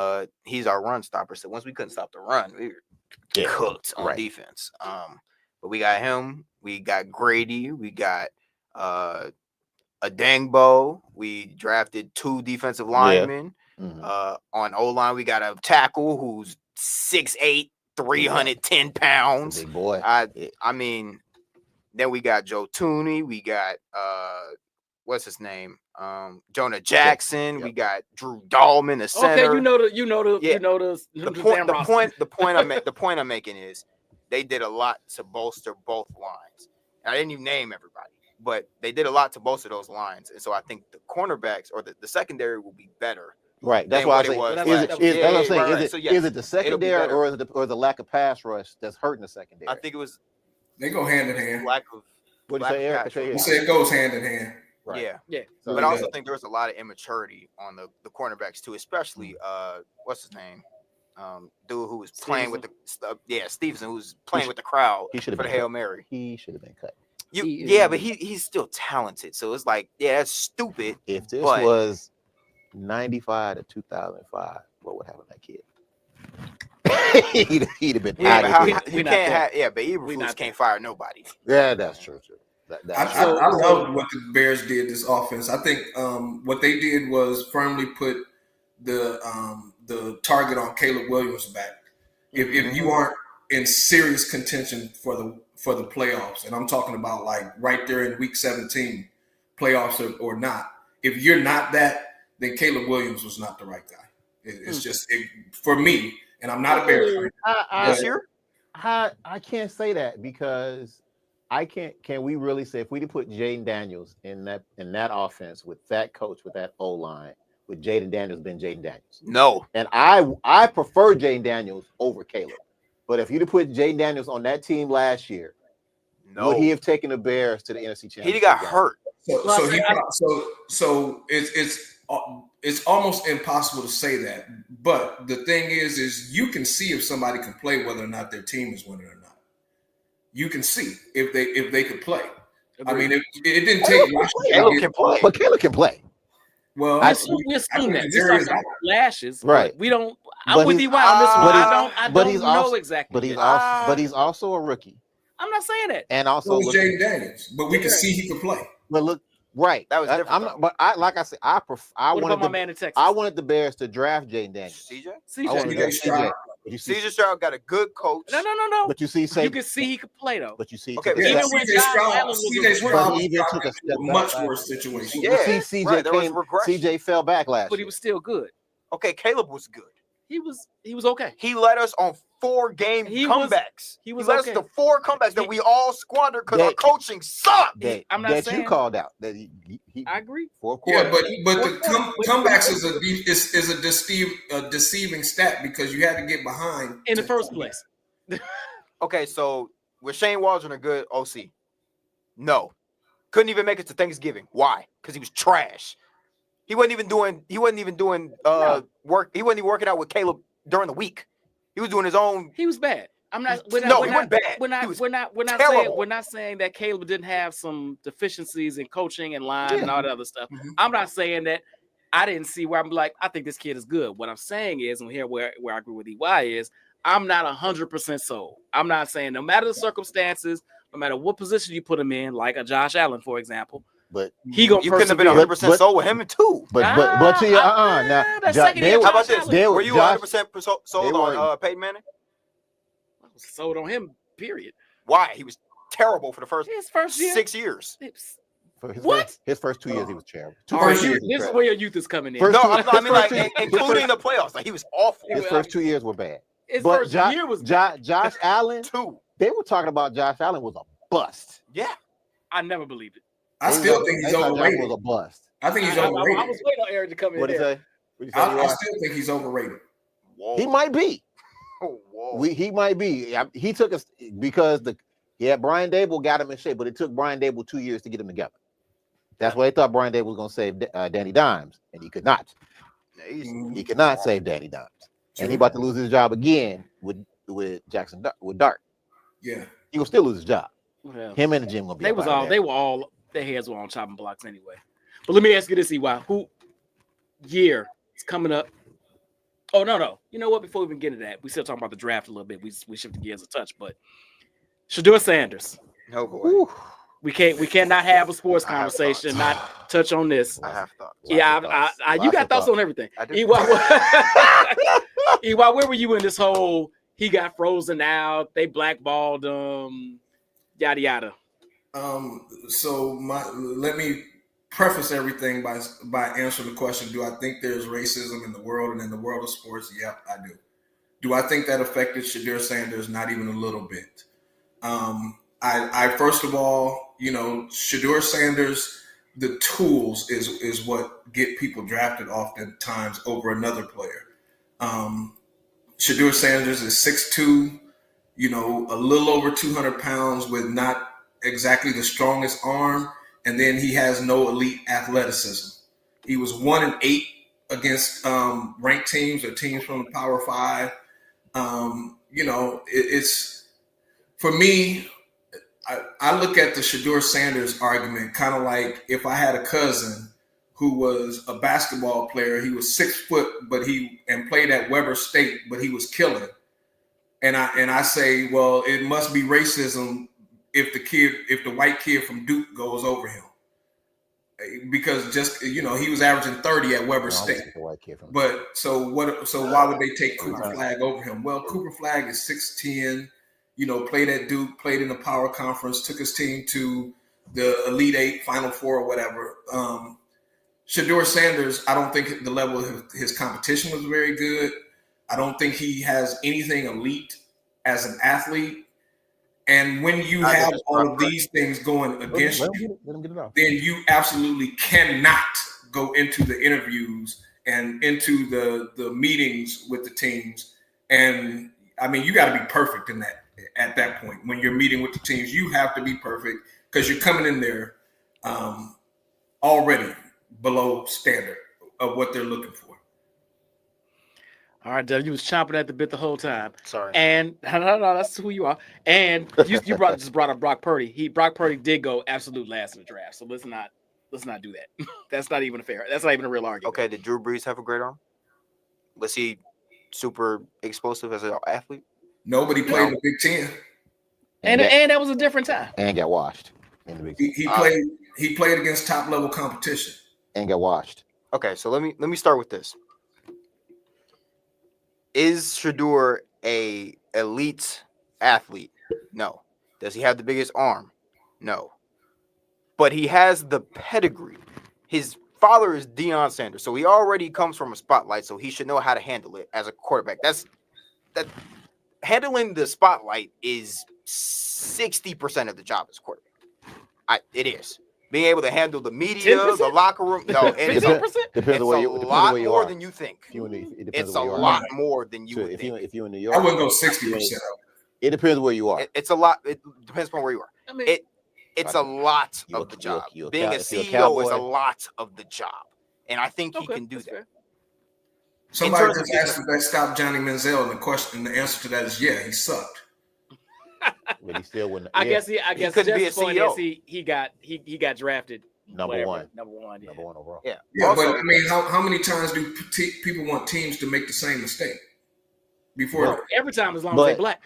he's our run stopper. So once we couldn't stop the run, we were cooked on defense. But we got him. We got Grady. We got Adangbo. We drafted 2 defensive linemen. Mhm. On O-line, we got a tackle who's 6'8", 310 pounds. Big boy. I mean, then we got Joe Tooney. We got what's his name? Jonah Jackson. Yep. We got Drew Dahlman, the center. Okay, you know the The point I'm making is they did a lot to bolster both lines. I didn't even name everybody, but they did a lot to bolster those lines, and so I think the cornerbacks or the secondary will be better. Right. That's why I say is it the secondary or the lack of pass rush that's hurting the secondary? I think it was. They go hand in hand. Lack of. What do you say, Eric? You say it goes hand in hand. Right. Yeah. So, but I also think there was a lot of immaturity on the cornerbacks too, especially what's his name? Dude who was playing with the Stevenson, who's playing with the crowd for the Hail Mary. He should have been cut. But he's still talented. So it's like, that's stupid. If this was 95 to 2005, what would happen to that kid? he'd have been out of here. But Eberflus can't fire nobody. Yeah, that's true. I love what the Bears did this offense. I think what they did was firmly put the target on Caleb Williams back. If you aren't in serious contention for the playoffs, and I'm talking about like right there in week 17, playoffs or not, if you're not that, then Caleb Williams was not the right guy. It's just for me, and I'm not a Bears fan. I can't say that because I can't. Can we really say if we put Jaden Daniels in that offense with that coach with that O line with Jaden Daniels been Jaden Daniels? No. And I prefer Jaden Daniels over Caleb. But if you'd have put Jaden Daniels on that team last year, would he have taken the Bears to the NFC Championship? He got hurt. So it's almost impossible to say that. But the thing is you can see if somebody can play whether or not their team is winning or not. You can see if they could play. I mean, it didn't take. Caleb can play, but Caleb can play. Well, we assume that. We saw flashes, right? We don't. I'm with you on this one. I don't know exactly. But he's also a rookie. I'm not saying that. And also Jaden Daniels, but we can see he can play. But look, right? That was different. I'm not, but like I said, I wanted my man in Texas? I wanted the Bears to draft Jaden Daniels. CJ Stroud got a good coach. No. But you see, you can see he could play though. But you see, even when CJ Stroud even took a step much worse situation. You see, CJ fell back last year, but he was still good. Okay, Caleb was good. He was okay. He led us on 4 game comebacks. He led us to 4 comebacks that we all squandered because our coaching sucked. I'm not saying you called out that he I agree. 4 quarters. Yeah, but the comebacks is a deceiving stat because you had to get behind in the first place. Okay, so was Shane Waldron a good OC? No, couldn't even make it to Thanksgiving. Why? Because he was trash. He wasn't even doing work. He wasn't even working out with Caleb during the week. He was doing his own. He was bad. I'm not. He wasn't bad. We're not saying that Caleb didn't have some deficiencies in coaching and line and all that other stuff. Mm-hmm. I'm not saying that I didn't see where I'm like, I think this kid is good. What I'm saying is, and here where I agree with EY is, I'm not 100% sold. I'm not saying no matter the circumstances, no matter what position you put him in, like a Josh Allen, for example. But you couldn't have been 100% sold with him too. But to your now, how about this? Were you 100% sold on Peyton Manning? I was sold on him. Period. Why? He was terrible for the first year? 6 years. His first 2 years he was terrible. This is where your youth is coming in. I mean, like including the playoffs. Like he was awful. His first 2 years were bad. His first year was Josh Allen. 2. They were talking about Josh Allen was a bust. Yeah, I never believed it. I still think he's overrated. Was a bust. I think he's overrated. I was waiting on Eric to come in. What did he say? I still think he's overrated. Whoa. He might be. Whoa. He might be. He took us because Brian Dable got him in shape, but it took Brian Dable 2 years to get him together. That's why they thought Brian Dable was going to save Danny Dimes, and he could not. He could not save Danny Dimes, and he about to lose his job again with Dart. Yeah, he will still lose his job. Well, him and the gym will be. Their heads were on chopping blocks anyway. But let me ask you this, EY. Who year is coming up? Oh, no. You know what? Before we even get into that, we still talking about the draft a little bit. We shifted gears a touch, but Shedeur Sanders. Oh, boy. We cannot have a sports I have conversation and thoughts. not touch on this. I have thoughts. Yeah, Lots of thoughts. you Lots got of thoughts thoughts. on everything. I do. EY, where were you in this whole? He got frozen out. They blackballed him. Yada yada. So let me preface everything by answering the question: do I think there's racism in the world and in the world of sports? Yep, I do. Do I think that affected Shadur Sanders? Not even a little bit. I first of all, Shadur Sanders, the tools is what get people drafted oftentimes over another player. Shadur Sanders is 6'2", a little over 200 pounds with not exactly the strongest arm, and then he has no elite athleticism. He was 1-8 against ranked teams or teams from the Power Five. It's for me. I look at the Shadur Sanders argument kind of like if I had a cousin who was a basketball player. He was 6 foot, and played at Weber State, but he was killing. And I say, well, it must be racism if the white kid from Duke goes over him, because he was averaging 30 at Weber State. But so why would they take Cooper Flagg over him? Well, Cooper Flagg is 6'10", played at Duke, played in the Power Conference, took his team to the Elite Eight, Final Four, or whatever. Shadur Sanders, I don't think the level of his competition was very good. I don't think he has anything elite as an athlete. And when you have all of these things going against you, then you absolutely cannot go into the interviews and into the meetings with the teams. And I mean, you got to be perfect in that. At that point, when you're meeting with the teams, you have to be perfect because you're coming in there already below standard of what they're looking for. All right, Dev, you was chomping at the bit the whole time. Sorry. And no, that's who you are. And you just brought up Brock Purdy. Brock Purdy did go absolute last in the draft. So let's not do that. That's not even fair. That's not even a real argument. Okay, did Drew Brees have a great arm? Was he super explosive as an athlete? Nobody played in the Big Ten. And that was a different time. And got washed in the Big Ten. He played against top level competition. And got washed. Okay, so let me start with this. Is Shadur a elite athlete? No. Does he have the biggest arm? No. But he has the pedigree. His father is Deion Sanders, so he already comes from a spotlight, so he should know how to handle it as a quarterback. That handling the spotlight is 60% of the job as a quarterback. It is. Being able to handle the media, 10%? the locker room. No, it's a lot more than you think. It's a lot more than you would think. If you're in New York, I wouldn't go 60%. It depends where you are. It's a lot. It depends upon where you are. I mean, It's a lot of the job. Being a CEO is a lot of the job. And I think he can do that. Fair. Somebody just asked if that stopped Johnny Manziel, and the answer to that is yeah, he sucked. But he still wouldn't. I guess couldn't be a Jeff's point CEO. is he got drafted Number one. Number one overall. Yeah. Yeah, Also, but I mean, how many times do people want teams to make the same mistake before? Well, every time as long as they're black.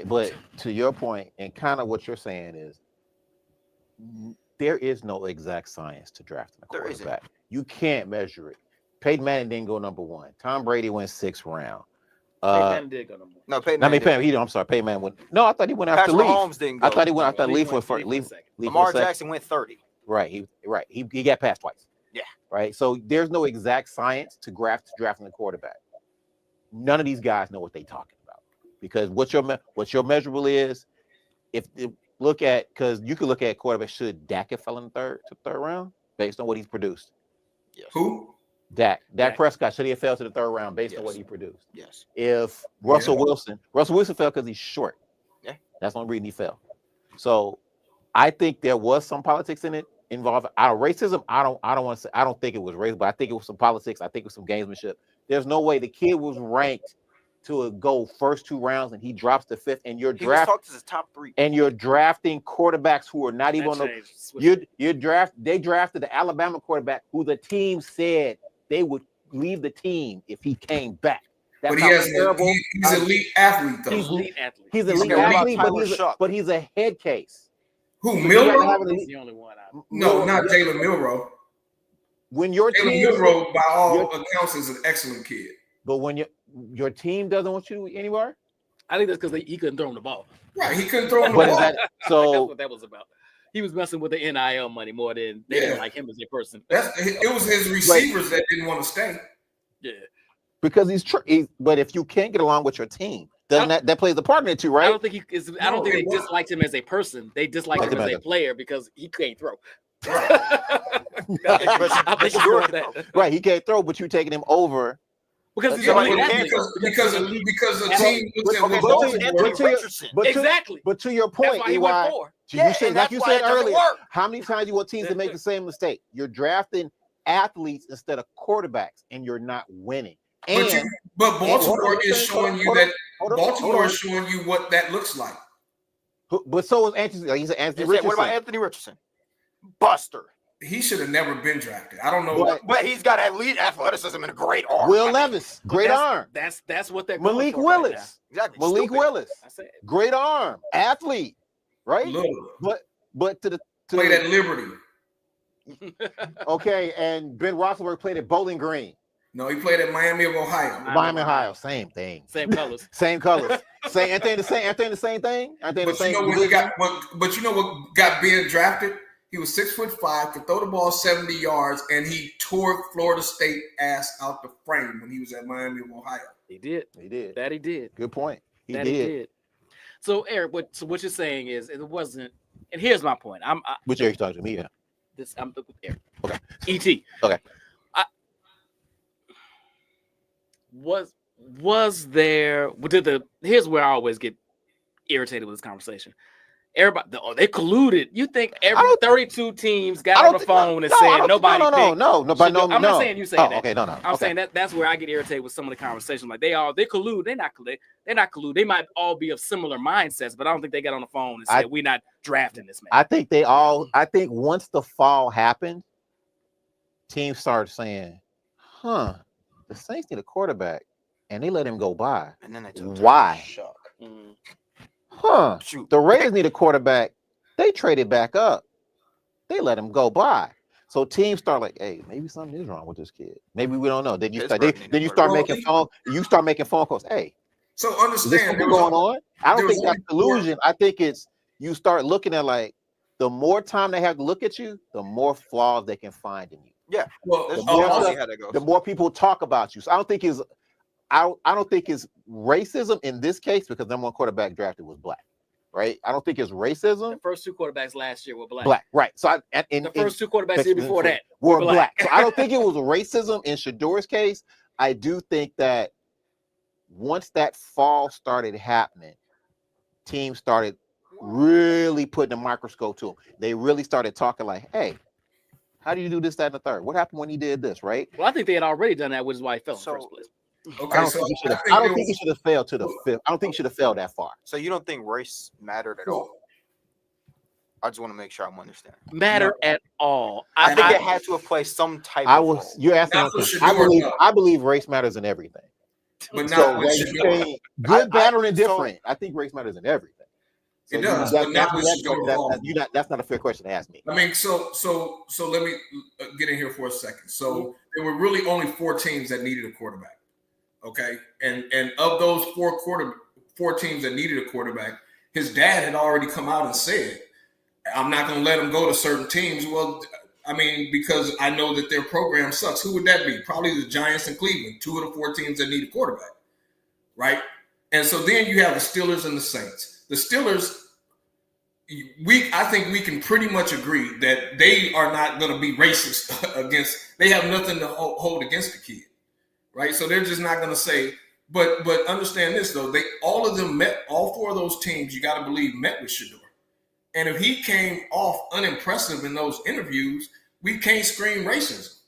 But to your point, and kind of what you're saying is, there is no exact science to drafting a quarterback. You can't measure it. Peyton Manning didn't go number one. Tom Brady went 6th round. Peyton Manning did go number one. No, Peyton Manning. I'm sorry. Peyton Manning went. No, I thought he went after Patrick Leaf. Mahomes didn't go. I thought he went after Leaf. Leaf. Lamar Jackson went 30. Right. He got passed twice. Yeah. Right. So there's no exact science to drafting a quarterback. None of these guys know what they're talking about, because what your measurable is, because you could look at quarterback. Should Dak have fell in the third round based on what he's produced? Yes. Who? Dak Prescott, should he have fell to the third round based on what he produced? Yes. If Russell Wilson fell because he's short. Yeah. That's the only reason he fell. So I think there was some politics in it involved. Racism, I don't want to say, I don't think it was race, but I think it was some politics. I think it was some gamesmanship. There's no way the kid was ranked to go first 2 rounds and he drops to 5th, and you're drafting his top 3. and you're drafting quarterbacks who are not even on the they drafted the Alabama quarterback who the team said they would leave the team if he came back. That's but he's an elite athlete, though. He's an elite athlete, but he's a head case. Who, So you have to Milroe? have an He's elite. the only one out. No, not Jalen Milroe. When your Jalen team, Milroe, by all accounts, is an excellent kid. but when your team doesn't want you anywhere, I think that's because he couldn't throw him the ball. Right, he couldn't throw him the but is ball. that That's so? what that was about. He was messing with the NIL money more than they didn't like him as a person. It was his receivers that didn't want to stay. Yeah. Because but if you can't get along with your team, doesn't that plays a part in it too, right? I don't think he is. I don't think they disliked him as a person. They disliked him as a player because he can't throw. I think it's more of that. Right, he can't throw, but you're taking him over because he's somebody elite who athlete. because the team looks at Baltimore. but to your point, That's why he went for. you said, and like that's you why said it doesn't earlier, work. how many times you want teams to make the same mistake? You're drafting athletes instead of quarterbacks, and you're not winning. But Baltimore is showing you that Baltimore is showing showing you what that looks like. But so is Anthony. Like he said, Anthony Richardson. What about Anthony Richardson? Buster. He should have never been drafted. I don't know. But he's got elite athleticism and a great arm. Will Levis, great arm. That's what they're Malik going for Willis. right Exactly. Malik Stupid. Willis, now. I said, great arm, athlete, right? But Played at Liberty. Okay, and Ben Roethlisberger played at Bowling Green. No, he played at Miami of Ohio. Miami, Ohio, same thing. same colors. Same colors. Ain't they the same thing? Aren't they the But same? you know what got Ben drafted? He was 6'5", could throw the ball 70 yards, and he tore Florida State ass out the frame when he was at Miami of Ohio. He did. He did. That he did. Good point. He That did. he did. So Eric, what you're saying is it wasn't. And here's my point. Which Eric talking to me? Yeah. I'm with Eric. Okay. Et. Okay. Was there? Here's where I always get irritated with this conversation. Everybody, they colluded. You think every 32 teams got on the phone and said nobody? No. I'm not saying you say that. Okay, no. I'm saying that's where I get irritated with some of the conversations. Like they collude. They're not collude. They might all be of similar mindsets, but I don't think they got on the phone and said we're not drafting this man. I think I think once the fall happened, teams started saying, the Saints need a quarterback, and they let him go by. And then they took Why? Shock. Shoot. The Raiders need a quarterback. They traded back up. They let him go by. So teams start like, hey, maybe something is wrong with this kid. Maybe we don't know. Then you start making phone calls. Hey, so understand what's going on. I don't think that's collusion. I think it's you start looking at like the more time they have to look at you, the more flaws they can find in you. Yeah. Well, the more people talk about you. So I don't think it's racism in this case because number one quarterback drafted was black, right? I don't think it's racism. The first two quarterbacks last year were black. Black, right? So the first two quarterbacks year before that were black. So I don't think it was racism in Shador's case. I do think that once that fall started happening, teams started really putting a microscope to him. They really started talking like, hey, how do you do this, that, and the third? What happened when he did this, right? Well, I think they had already done that, which is why he fell in the first place. Okay, I don't think he should have failed to the fifth. I don't think he should have failed that far. So you don't think race mattered at all? I just want to make sure I'm understanding. Matter at all. I think it had to have played some type of role. You're asking. I believe race matters in everything. But so good, bad, or indifferent. I think race matters in everything. So it does. That's not a fair question to ask me. I mean, so let me get in here for a second. So there were really only 4 teams that needed a quarterback. Okay, and of those 4 teams that needed a quarterback, his dad had already come out and said, "I'm not going to let him go to certain teams." Well, I mean, because I know that their program sucks. Who would that be? Probably the Giants and Cleveland, 2 of the 4 teams that need a quarterback, right? And so then you have the Steelers and the Saints. The Steelers, I think we can pretty much agree that they are not going to be racist against. They have nothing to hold against the kid, right? So they're just not going to say. But understand this though, all 4 of those teams, you got to believe, met with Shador. And if he came off unimpressive in those interviews, we can't scream racism.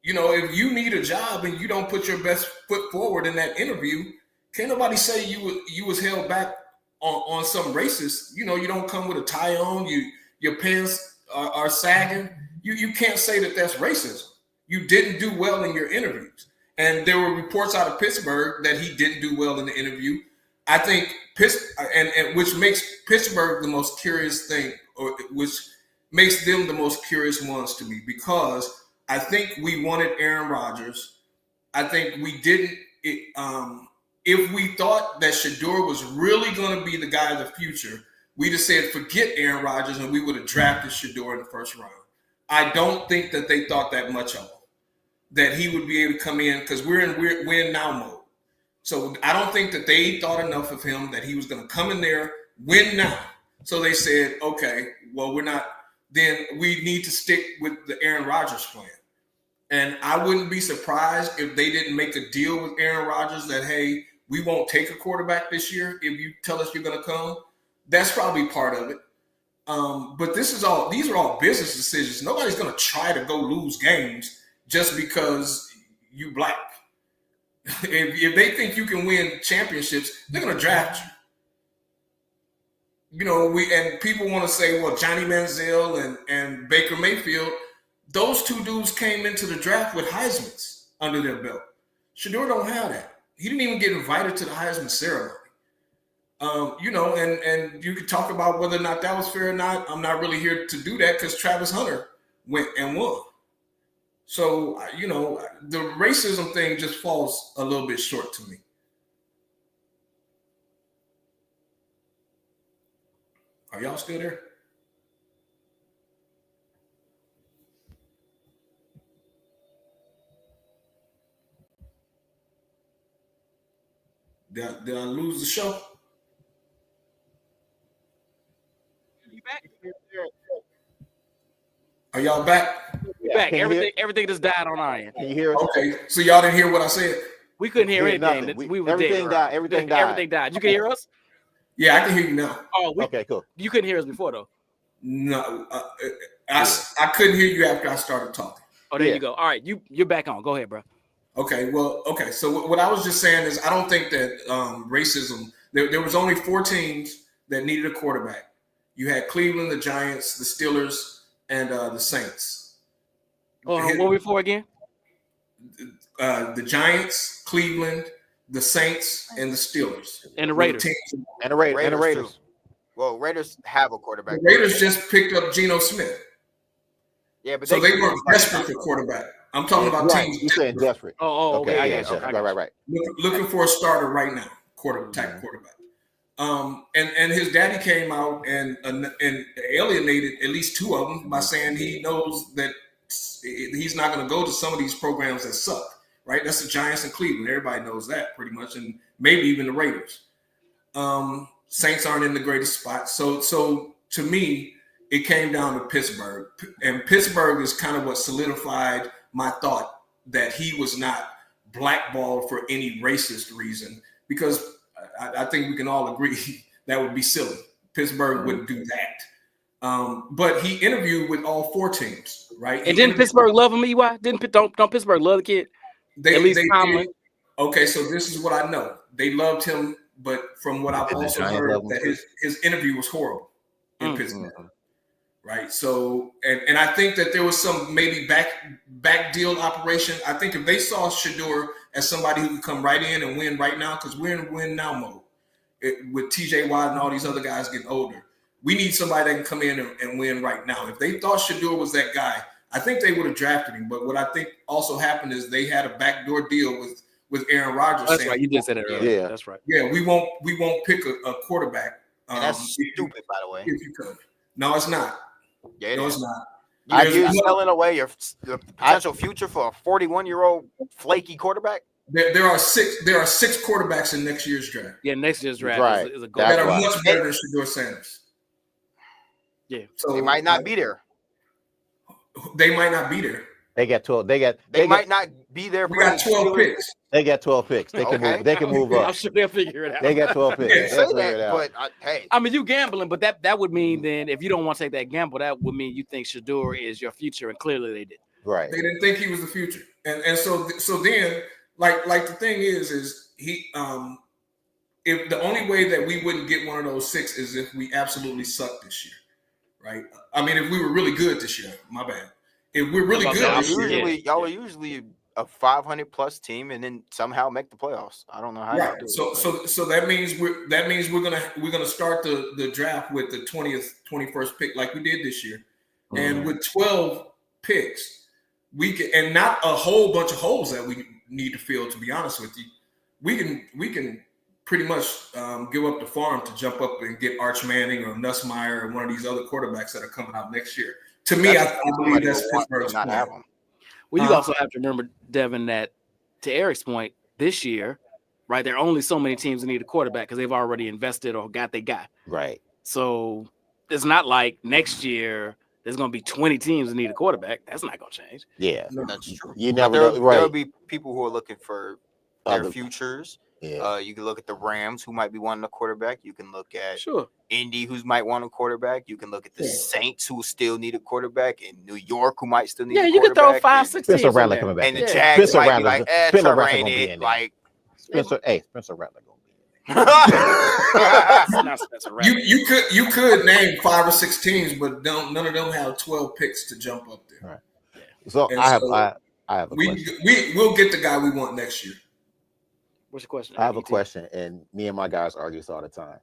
You know, if you need a job and you don't put your best foot forward in that interview, can't nobody say you was held back on some racist. You know, you don't come with a tie on, your pants are sagging. You can't say that that's racism. You didn't do well in your interviews. And there were reports out of Pittsburgh that he didn't do well in the interview. I think and which makes Pittsburgh the most curious thing, or which makes them the most curious ones to me, because I think we wanted Aaron Rodgers. I think we didn't. If we thought that Shador was really going to be the guy of the future, we just said forget Aaron Rodgers, and we would have drafted Shador in the first round. I don't think that they thought that much of him, that he would be able to come in, because we're in now mode. So I don't think that they thought enough of him that he was going to come in there, win now. So they said, okay, well, we're not. Then we need to stick with the Aaron Rodgers plan. And I wouldn't be surprised if they didn't make a deal with Aaron Rodgers that, hey, we won't take a quarterback this year if you tell us you're going to come. That's probably part of it. But these are all business decisions. Nobody's going to try to go lose games just because you black. If they think you can win championships, they're going to draft you. You know, and people want to say, well, Johnny Manziel and Baker Mayfield, those two dudes came into the draft with Heismans under their belt. Shador don't have that. He didn't even get invited to the Heisman ceremony. You know, and you could talk about whether or not that was fair or not. I'm not really here to do that because Travis Hunter went and won. So, you know, the racism thing just falls a little bit short to me. Are y'all still there? Did I lose the show? Are y'all back? We're back. Everything just died on our end. Can you hear us? Okay, so y'all didn't hear what I said? We couldn't hear anything. Nothing. We were everything dead. died. Everything died. Everything died. You can hear us? Yeah, I can hear you now. Oh, Okay, cool. You couldn't hear us before, though. No, I couldn't hear you after I started talking. Oh, there you go. All right, you're back on. Go ahead, bro. Okay, so what I was just saying is I don't think that racism. There was only 4 teams that needed a quarterback. You had Cleveland, the Giants, the Steelers, and the Saints. Oh, what were we for again? The Giants, Cleveland, the Saints, and the Steelers. And the Raiders. And the Raiders. Too. Well, Raiders have a quarterback. The Raiders just picked up Geno Smith. Yeah, but so they weren't desperate for quarterback. I'm talking about teams. You saying desperate? Oh, okay. I got you. Right. Looking for a starter right now, quarterback. And his daddy came out and alienated at least 2 of them by saying he knows that he's not going to go to some of these programs that suck. Right? That's the Giants and Cleveland. Everybody knows that pretty much, and maybe even the Raiders. Saints aren't in the greatest spot. So to me, it came down to Pittsburgh, and Pittsburgh is kind of what solidified my thought that he was not blackballed for any racist reason, because I think we can all agree that would be silly. Pittsburgh wouldn't do that. But he interviewed with all 4 teams, right? And didn't Pittsburgh love him, EY? Don't Pittsburgh love the kid? At least Tomlin. Okay, so this is what I know. They loved him, but from what I've also heard, that his interview was horrible in Pittsburgh. Right. So, and I think that there was some maybe back deal operation. I think if they saw Shador as somebody who could come right in and win right now, because we're in win now mode with TJ Watt and all these other guys getting older, we need somebody that can come in and win right now. If they thought Shador was that guy, I think they would have drafted him. But what I think also happened is they had a backdoor deal with Aaron Rodgers. That's right. You did say that earlier. Yeah, that's right. Yeah, we won't pick a quarterback. And that's stupid, by the way. If you could. No, it's not. Yeah, no, it's not. You're selling away your potential future for a 41-year-old flaky quarterback. There are 6 quarterbacks in next year's draft. Yeah, next year's draft is a goal. That are much better than Shador Sanders. Yeah, so they might not be there. They might not be there. They got 12. They might not be there. We got 12 picks. They got 12 picks. They can move. They can move up. I'm sure they'll figure it out. They got 12 picks. But hey, I mean, you gambling, but that would mean then if you don't want to take that gamble, that would mean you think Shador is your future, and clearly they did. Right. They didn't think he was the future, and so then like the thing is he if the only way that we wouldn't get one of those 6 is if we absolutely suck this year, right? I mean, if we were really good this year, my bad. If we're really good, y'all are usually a 500 plus team and then somehow make the playoffs. I don't know how Right. you do So it. so that means we're gonna start the draft with the 21st pick like we did this year, and with 12 picks, we can, and not a whole bunch of holes that we need to fill. To be honest with you, we can pretty much give up the farm to jump up and get Arch Manning or Nussmeier or one of these other quarterbacks that are coming out next year. To me, I believe that's Pittsburgh's not plan. have them. Well, you also have to remember, Devin, that to Eric's point, this year, right, there are only so many teams that need a quarterback because they've already invested or got their guy. Right. So it's not like next year there's going to be 20 teams that need a quarterback. That's not going to change. Yeah. That's true. You But never know. Right. There'll be people who are looking for their Other- futures. Yeah. You can look at the Rams, who might be wanting a quarterback. You can look at Sure. Indy, who might want a quarterback. You can look at the Yeah. Saints, who still need a quarterback, and New York, who might still need Yeah, a you can quarterback. throw 5, and- 6 Spencer teams in Rattler there. coming back. And the in. Jags Spencer might be Rattler- like, Spencer Trevor Rattler ain't gonna be it. in there. Like, Spencer Rattler gonna be in It's not Spencer Rattler. You could name 5 or 6 teams, but none of them have 12 picks to jump up there. Right. So And I have so I have a question. We'll get the guy we want next year. What's your question? I have a ET? question, and me and my guys argue this all the time.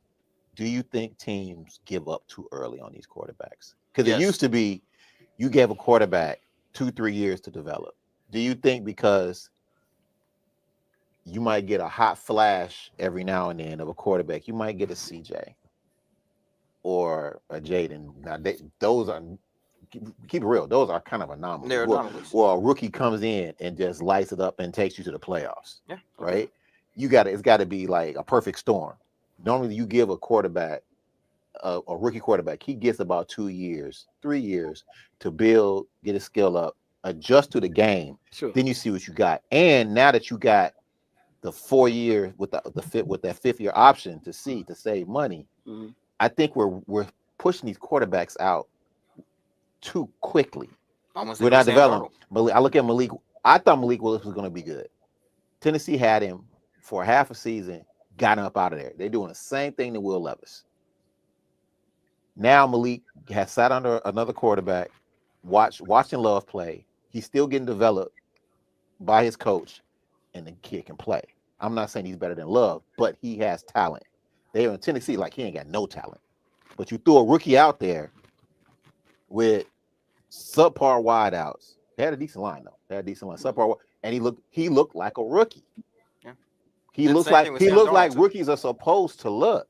Do you think teams give up too early on these quarterbacks? Because Yes. it used to be you gave a quarterback 2-3 years to develop. Do you think because you might get a hot flash every now and then of a quarterback, you might get a CJ or a Jaden? Now those are, keep it real, those are kind of anomalies. They're anomalies. Well, a rookie comes in and just lights it up and takes you to the playoffs. Yeah. Right? It's got to be like a perfect storm. Normally, you give a quarterback, a rookie quarterback, he gets about 2 years, 3 years to build, get his skill up, adjust to the game. Sure. Then you see what you got. And now that you got the 4 year with that 5th year option to save money, Mhm. I think we're pushing these quarterbacks out too quickly. almost We're like not Sam developing. Darnold. Malik, I look at Malik. I thought Malik Willis was going to be good. Tennessee had him for half a season, got him up out of there. They're doing the same thing to Will Levis. Now Malik has sat under another quarterback, watching Love play. He's still getting developed by his coach, and the kid can play. I'm not saying he's better than Love, but he has talent. They're in Tennessee like he ain't got no talent. But you threw a rookie out there with subpar wideouts. They had a decent line though. They had a decent line. Subpar, and he looked like a rookie. Yeah. He Did the looks same like thing with Sam Darnold, too. rookies are supposed to look,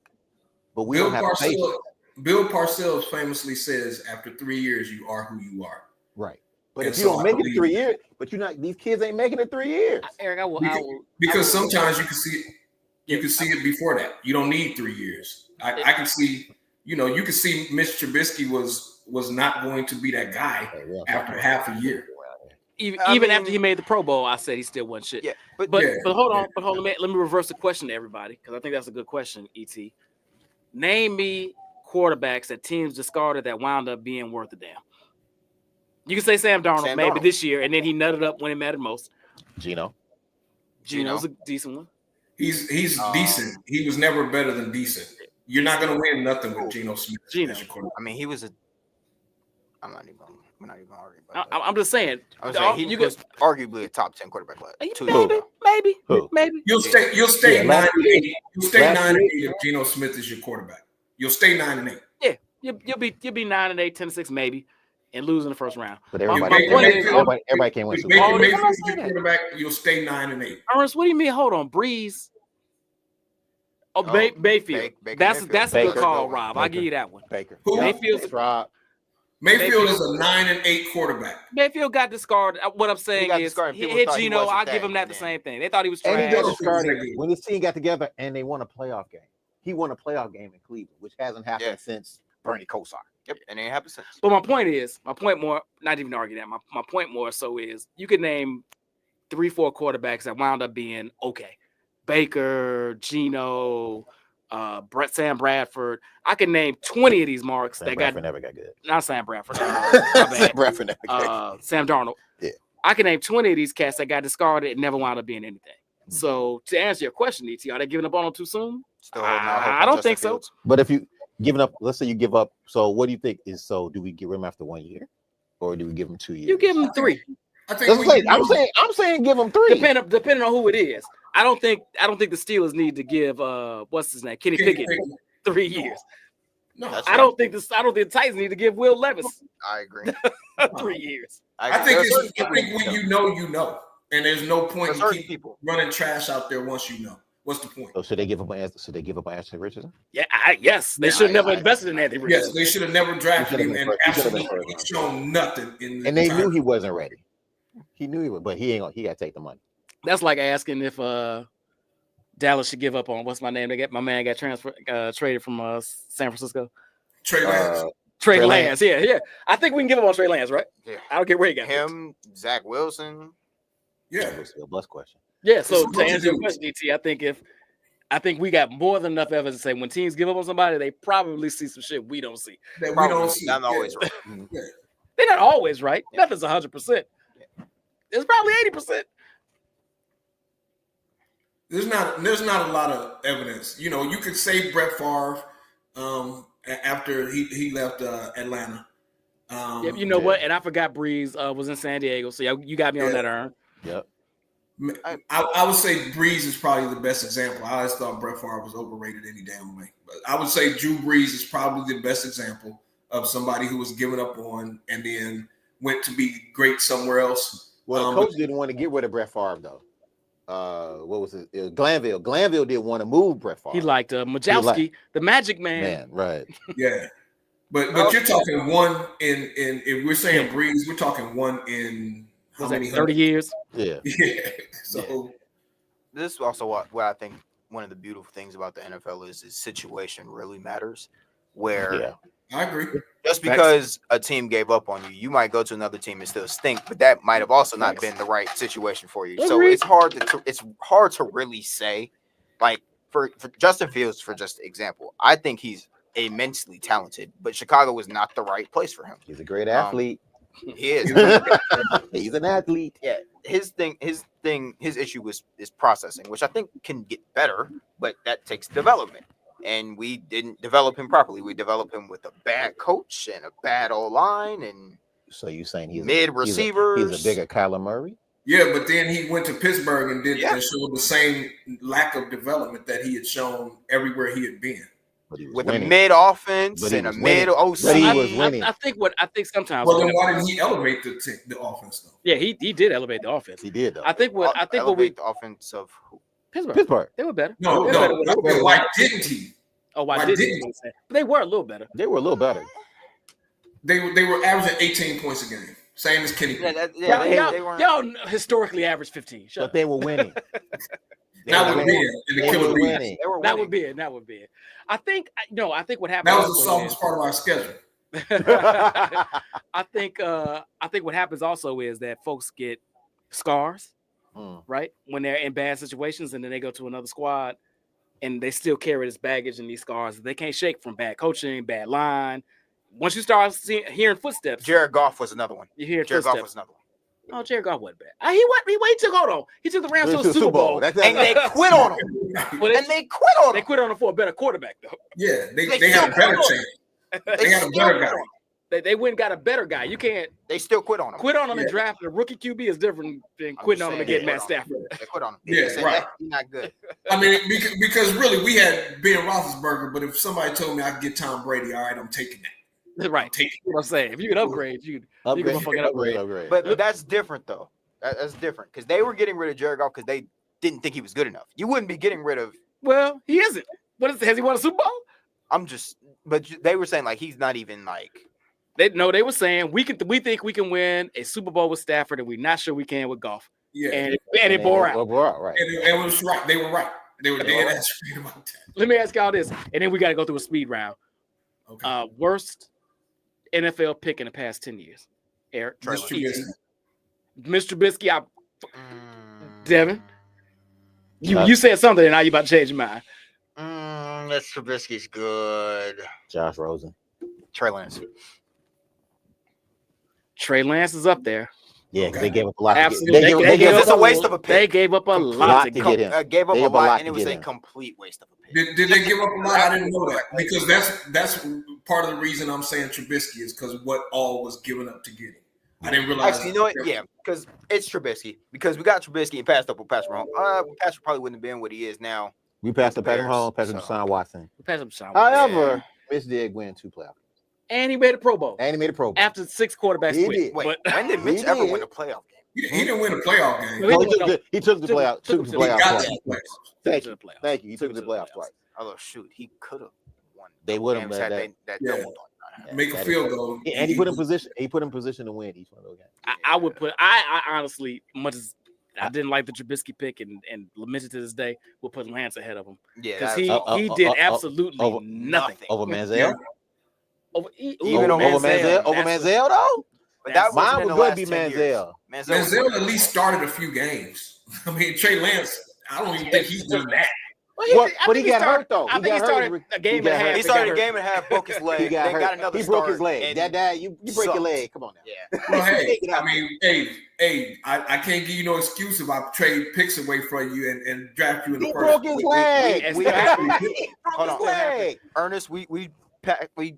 but we don't have patience. Bill Parcells famously says, "After 3 years, you are who you are." Right. But And if you so don't I make it believe- 3 years, but these kids ain't making it 3 years. Eric, I will. Because sometimes you can see it before that. You don't need 3 years. I can see, you can see Mitch Trubisky was not going to be that guy after half a year. Even after he made the Pro Bowl, I said he still wasn't shit. Yeah, But hold on, let me reverse the question to everybody because I think that's a good question. Et, name me quarterbacks that teams discarded that wound up being worth a damn. You can say Sam Darnold, maybe Darnold. this year, and then he nutted up when it mattered most. Gino. Gino's a decent one. He's decent. He was never better than decent. You're not going to win nothing with Geno Smith. Geno. as your quarterback. I mean, he was I'm not even arguing about that. I'm just saying. I'm saying he was arguably a top 10 quarterback. Maybe. Who? You'll stay Yeah, 9-8. You'll stay last 9-8 year- if Geno Smith is your quarterback. You'll stay 9-8. Yeah, you'll be 9-8, 10-6 maybe, and lose in the first round. But My everybody point is, everybody can't win If Super Bowl. Baker Bowl. Mayfield is your quarterback, you'll stay 9-8. Ernest, what do you mean? Hold on, Breeze. Oh, Bayfield. Baker That's Mayfield. a good Baker. call, Rob. I'll Baker. give you that one. Baker. Who? Mayfield's Rob. Mayfield is a 9-8 quarterback. Mayfield got discarded. What I'm saying got is, discarded. he People hit thought he Gino. wasn't I'll give that, him that and the then- same thing. They thought he was And he trash. got Trash. discarded when his team got together and they won a playoff game. He won a playoff game in Cleveland, which hasn't happened Yeah. since Bernie Kosar. Yep, and it ain't happened since. But my point more, not even to argue that. My point more so is you could name 3-4 quarterbacks that wound up being okay. Baker, Gino, Sam Bradford. I can name 20 of these marks Sam that Bradford got never got good. not Sam Bradford. My bad. Sam Bradford never got good. Sam Darnold. Yeah. I can name 20 of these cats that got discarded and never wound up being anything. So to answer your question, ET, are they giving up on them too soon? Still holding out hope I on don't Justin think so. Fields. But if you giving up, let's say you give up. So what do you think is? So do we give him after 1 year, or do we give him 2 years? You give them 3. I think That's what I'm saying give him 3. Depending on who it is. I don't think the Steelers need to give what's his name, Kenny Pickett 3 years. No, I don't think the Titans need to give Will Levis I agree. 3 years. I think when you know, and there's no point in keep running trash out there once you know. What's the point? So should they give up on Ashley Richardson? Yeah, yes. They should have never invested in Anthony Richardson. Yes, they should have never drafted him and absolutely shown nothing. And they knew he wasn't ready. He knew he was, but he got to take the money. That's like asking if Dallas should give up on what's my name? My man got traded from San Francisco. Trey Lance. Trey Lance. Yeah. I think we can give up on Trey Lance, right? Yeah. I don't get where he got him. Zach Wilson. Yeah. It's a bus question. Yeah. So to answer your question, DT, I think we got more than enough evidence to say when teams give up on somebody, they probably see some shit we don't see. That we don't see. Not always right. Yeah. They're not always right. Nothing's 100%. It's probably 80%. There's not a lot of evidence. You know, you could say Brett Favre after he left Atlanta. You know what? And I forgot Breeze was in San Diego, so you got me on that, Aaron. Yep. I would say Breeze is probably the best example. I always thought Brett Favre was overrated any damn way. But I would say Drew Brees is probably the best example of somebody who was given up on and then went to be great somewhere else. Well, the coach didn't want to get rid of Brett Favre, though. What was it? Glanville. Glanville didn't want to move Brett Favre. He liked Majowski, the Magic Man. Right. Yeah. But you're talking one in if we're saying Breeze, we're talking one in how many 30 years? Yeah. So this is also what I think one of the beautiful things about the NFL is situation really matters. Where I agree. Just because a team gave up on you, you might go to another team and still stink, but that might have also not been the right situation for you. So it's hard to really say. Like for Justin Fields, for just example, I think he's immensely talented, but Chicago was not the right place for him. He's a great athlete. He is. He's an athlete. Yeah. His issue is processing, which I think can get better, but that takes development. And we didn't develop him properly. We developed him with a bad coach and a bad O-line, and so you saying he's mid receivers. He's a bigger Kyler Murray. Yeah, but then he went to Pittsburgh and and showed the same lack of development that he had shown everywhere he had been. With a mid offense and a mid OC. But he was winning. I think sometimes. Well, then why didn't he elevate the offense though? Yeah, he did elevate the offense. He did though. I think what the offense of who? Pittsburgh. They were better. No. Why didn't he? Oh, why didn't he? But they were a little better. They were a little better. They were averaging 18 points a game, same as Kenny. Y'all historically averaged 15. But they were winning. That would be it. That would be it. I think what happened. That was the softest part of our schedule. I think what happens also is that folks get scars, right? When they're in bad situations and then they go to another squad and they still carry this baggage and these scars that they can't shake from bad coaching, bad line. Once you start hearing footsteps. Jared Goff was another one. You hear Jared footsteps. Goff was another one. Oh, Jared Goff wasn't bad. He took the Rams to the Super Bowl. And they quit on him. They quit on him for a better quarterback, though. Yeah, they had a better chance. They had a better guy. They went and got a better guy. You can't. They still quit on him. Quit on him and draft a rookie QB is different than quitting on him and getting Matt Stafford. They quit on him. Yeah, right. He's not good. I mean, because really we had Ben Roethlisberger, but if somebody told me I could get Tom Brady, all right, I'm taking that. Right. You know what I'm saying? If you can upgrade, you can fucking upgrade. But that's different, though. That's different because they were getting rid of Jared Goff because they didn't think he was good enough. You wouldn't be getting rid of. Well, he isn't. Has he won a Super Bowl? But they were saying like he's not even like. They were saying we think we can win a Super Bowl with Stafford, and we're not sure we can with Goff. Yeah, and it bore out. Right. And it was right. They were right. They were dead ass straight about that. Let me ask y'all this, and then we got to go through a speed round. Okay. Worst NFL pick in the past 10 years. Eric. Mr. Trubisky. Devin. You said something and now you about to change your mind. Mr. Trubisky's good. Josh Rosen. Trey Lance. Trey Lance is up there. Yeah, they gave up a lot. Absolutely. It's a waste of a pick. They gave up a lot to get him. Gave up a lot, and it was a complete waste of a pick. Did they give up a lot? I didn't know that because that's part of the reason I'm saying Trubisky is because what all was given up to get him. I didn't realize. Actually, you know what? Yeah, because it's Trubisky. Because we got Trubisky and passed up with Patrick Mahomes. Patrick probably wouldn't have been what he is now. We passed up Patrick Bears, Mahomes, Patrick so. Deshaun Watson. We passed up Deshaun Watson. However, Mitch did win 2 playoff games. And he made a Pro Bowl. And he made a Pro Bowl. After 6 quarterbacks He quit. did. Wait, But when did Mitch He ever did. win a playoff game? He didn't win a playoff game. No, He took the playoff. Took the He playoff got twice. to the playoffs. Thank to you. the playoffs. Thank you. He took Took the to the playoffs playoffs. twice. Oh shoot, he could have won. They would have Games had that. that Yeah. double done. Make a field goal. And he put in position. He put in position to win each one of those games. I would put. I honestly, much as I didn't like the Trubisky pick and lament it to this day, would put Lance ahead of him Yeah, because that's- he did absolutely over- nothing. Over Manziel. Yeah. Even over Manziel. Over Manziel though. But that Mine was would go be Manziel. Manziel at least started a few games. I mean, Trey Lance, I don't even think he's done that. But he got hurt though. I think he started a game and a half. He started a game and a half, broke his leg. He got then hurt. got another He broke start, his leg. and Dad, you break your sucked. leg. Come on now. Yeah. Well, hey, I mean, I can't give you no excuse if I trade picks away from you and draft you in the He first. broke his leg. And We Steph- actually Hold on. Leg. Ernest, we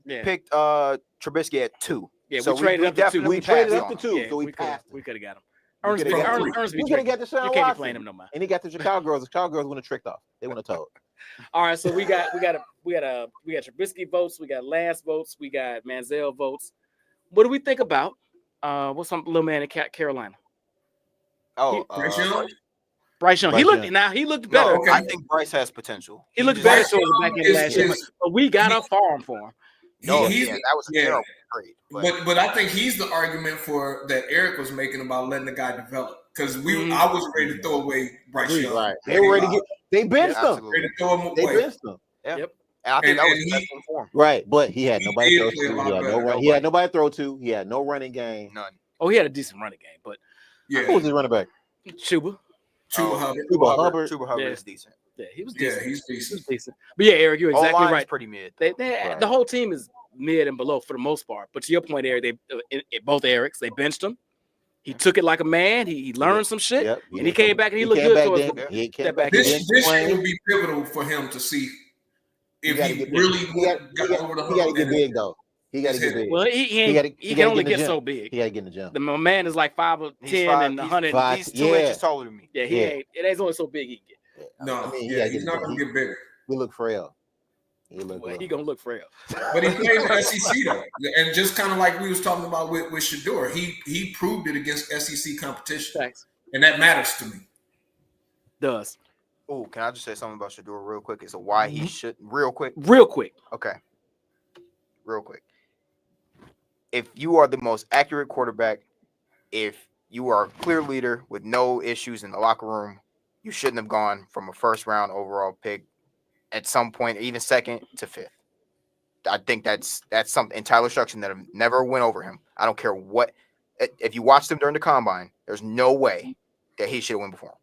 Yeah. picked Trubisky at 2. Yeah, So we traded up to 2. definitely We traded passed up to on 2, Yeah, so we could passed. have got him. We Ernest coulda be got- Ernest be We could have got drinking. Deshaun You can't be Watson. playing him no more. And he got the Chicago girls. The Chicago girls wouldn't have tricked off. They wouldn't have told. All right, so we got Trubisky votes, we got Lance votes, we got Manziel votes. What do we think about what's some little man in Carolina? Oh, Bryce Young? Bryce Young. Bryce Young. He looked better. no, okay. I think Bryce has potential. He looked just- better Bryce towards the back end of last year. is- But we got a farm for him. No, He's- yeah, that was a terrible trade. But I think he's the argument for that Eric was making about letting the guy develop. Because Mhm. I was ready to throw away Bryce Young. Right. They were ready to get. They benched him. absolutely. Ready to throw him They away. benched him. And I think And- that was and the he- best one for him. Right, but he had He nobody to did throw play a to. lot He had better. no run. He had nobody to throw to. He had no running game. None. Oh, he had a decent running game, but Who Yeah. was his running back? Chuba. Chuba Hubbard. Chuba Hubbard. Chuba Hubbard Yeah. is decent. Yeah, he was Yeah, decent. he's He was decent. decent. But yeah, Eric, you're exactly O-line is right. pretty mid. Right. The whole team is mid and below for the most part. But to your point, Eric, both Erics, they benched him. He took it like a man. He learned some shit. Yep. And he came back and he looked came good back towards then. the- He came step back. back. and This didn't year play. will be pivotal for him to see if gotta he get really big. He got over the got to hump. get big though. He got to get big. Well, he gotta- can he gotta only get in the get gym. so big. He got to get in the gym. The my man is like 5'10" He's and 100. five- He's 2 yeah. inches taller than me. Yeah, he Yeah. ain't. It ain't only so big he get. No, I mean, he yeah, gotta he's get not going to get bigger. He look frail. He look. Well, rough. he gonna look frail. But he played in the SEC though, and just kind of like we was talking about with Shador, he proved it against SEC competition, Thanks. and that matters to me. Does Oh, can I just say something about Shador real quick? It's a why he should real quick. real quick. Okay. Real quick. If you are the most accurate quarterback, if you are a clear leader with no issues in the locker room, you shouldn't have gone from a first round overall pick at some point, even second to fifth. I think that's something in Tyler Shuckson that never went over him. I don't care what. If you watched him during the combine, there's no way that he should have went before him.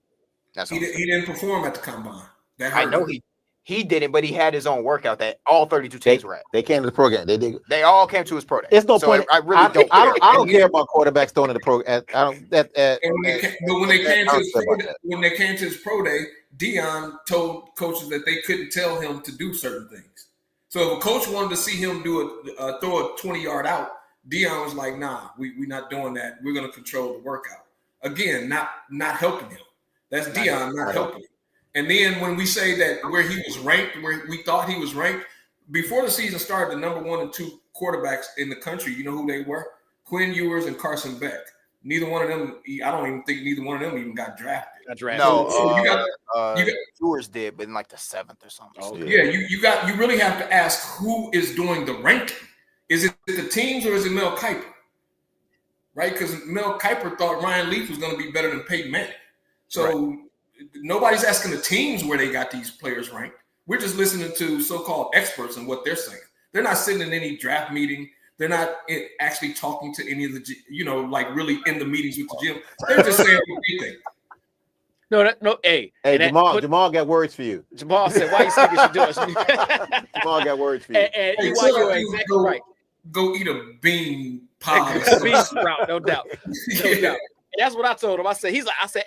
That's all I'm saying. He didn't perform at the combine. That I hurt know him. he didn't, but he had his own workout that all 32 teams were at. They came to the program. They did. They all came to his pro day. It's no So point. I really don't care. I don't care about quarterbacks throwing in the pro. I don't. But When they came to his about pro day, that. when they came to his pro day, Dion told coaches that they couldn't tell him to do certain things. So if a coach wanted to see him throw a 20-yard out, Dion was like, "Nah, we're not doing that. We're going to control the workout." Again, not helping him. That's Dion not helping him. And then when we say that where he was ranked, where we thought he was ranked, before the season started, the number 1 and 2 quarterbacks in the country, you know who they were? Quinn Ewers and Carson Beck. Neither one of them, I don't even think neither one of them even got drafted. No, So you got- Brewers did, but in like the 7th or something. Oh, Yeah, you really have to ask who is doing the ranking. Is it the teams or is it Mel Kiper? Right? Because Mel Kiper thought Ryan Leaf was going to be better than Peyton Manning. So nobody's asking the teams where they got these players ranked. We're just listening to so-called experts and what they're saying. They're not sitting in any draft meeting. They're not actually talking to any of the, like really in the meetings with the gym. They're just saying what they think. No. Hey, hey, and Jamal got words for you. Jamal said, "Why you speaking Shador?" Jamal got words for you. and Hey, you so are you exactly right. Go eat a bean pie. Bean sprout, no doubt. No doubt. And that's what I told him. I said,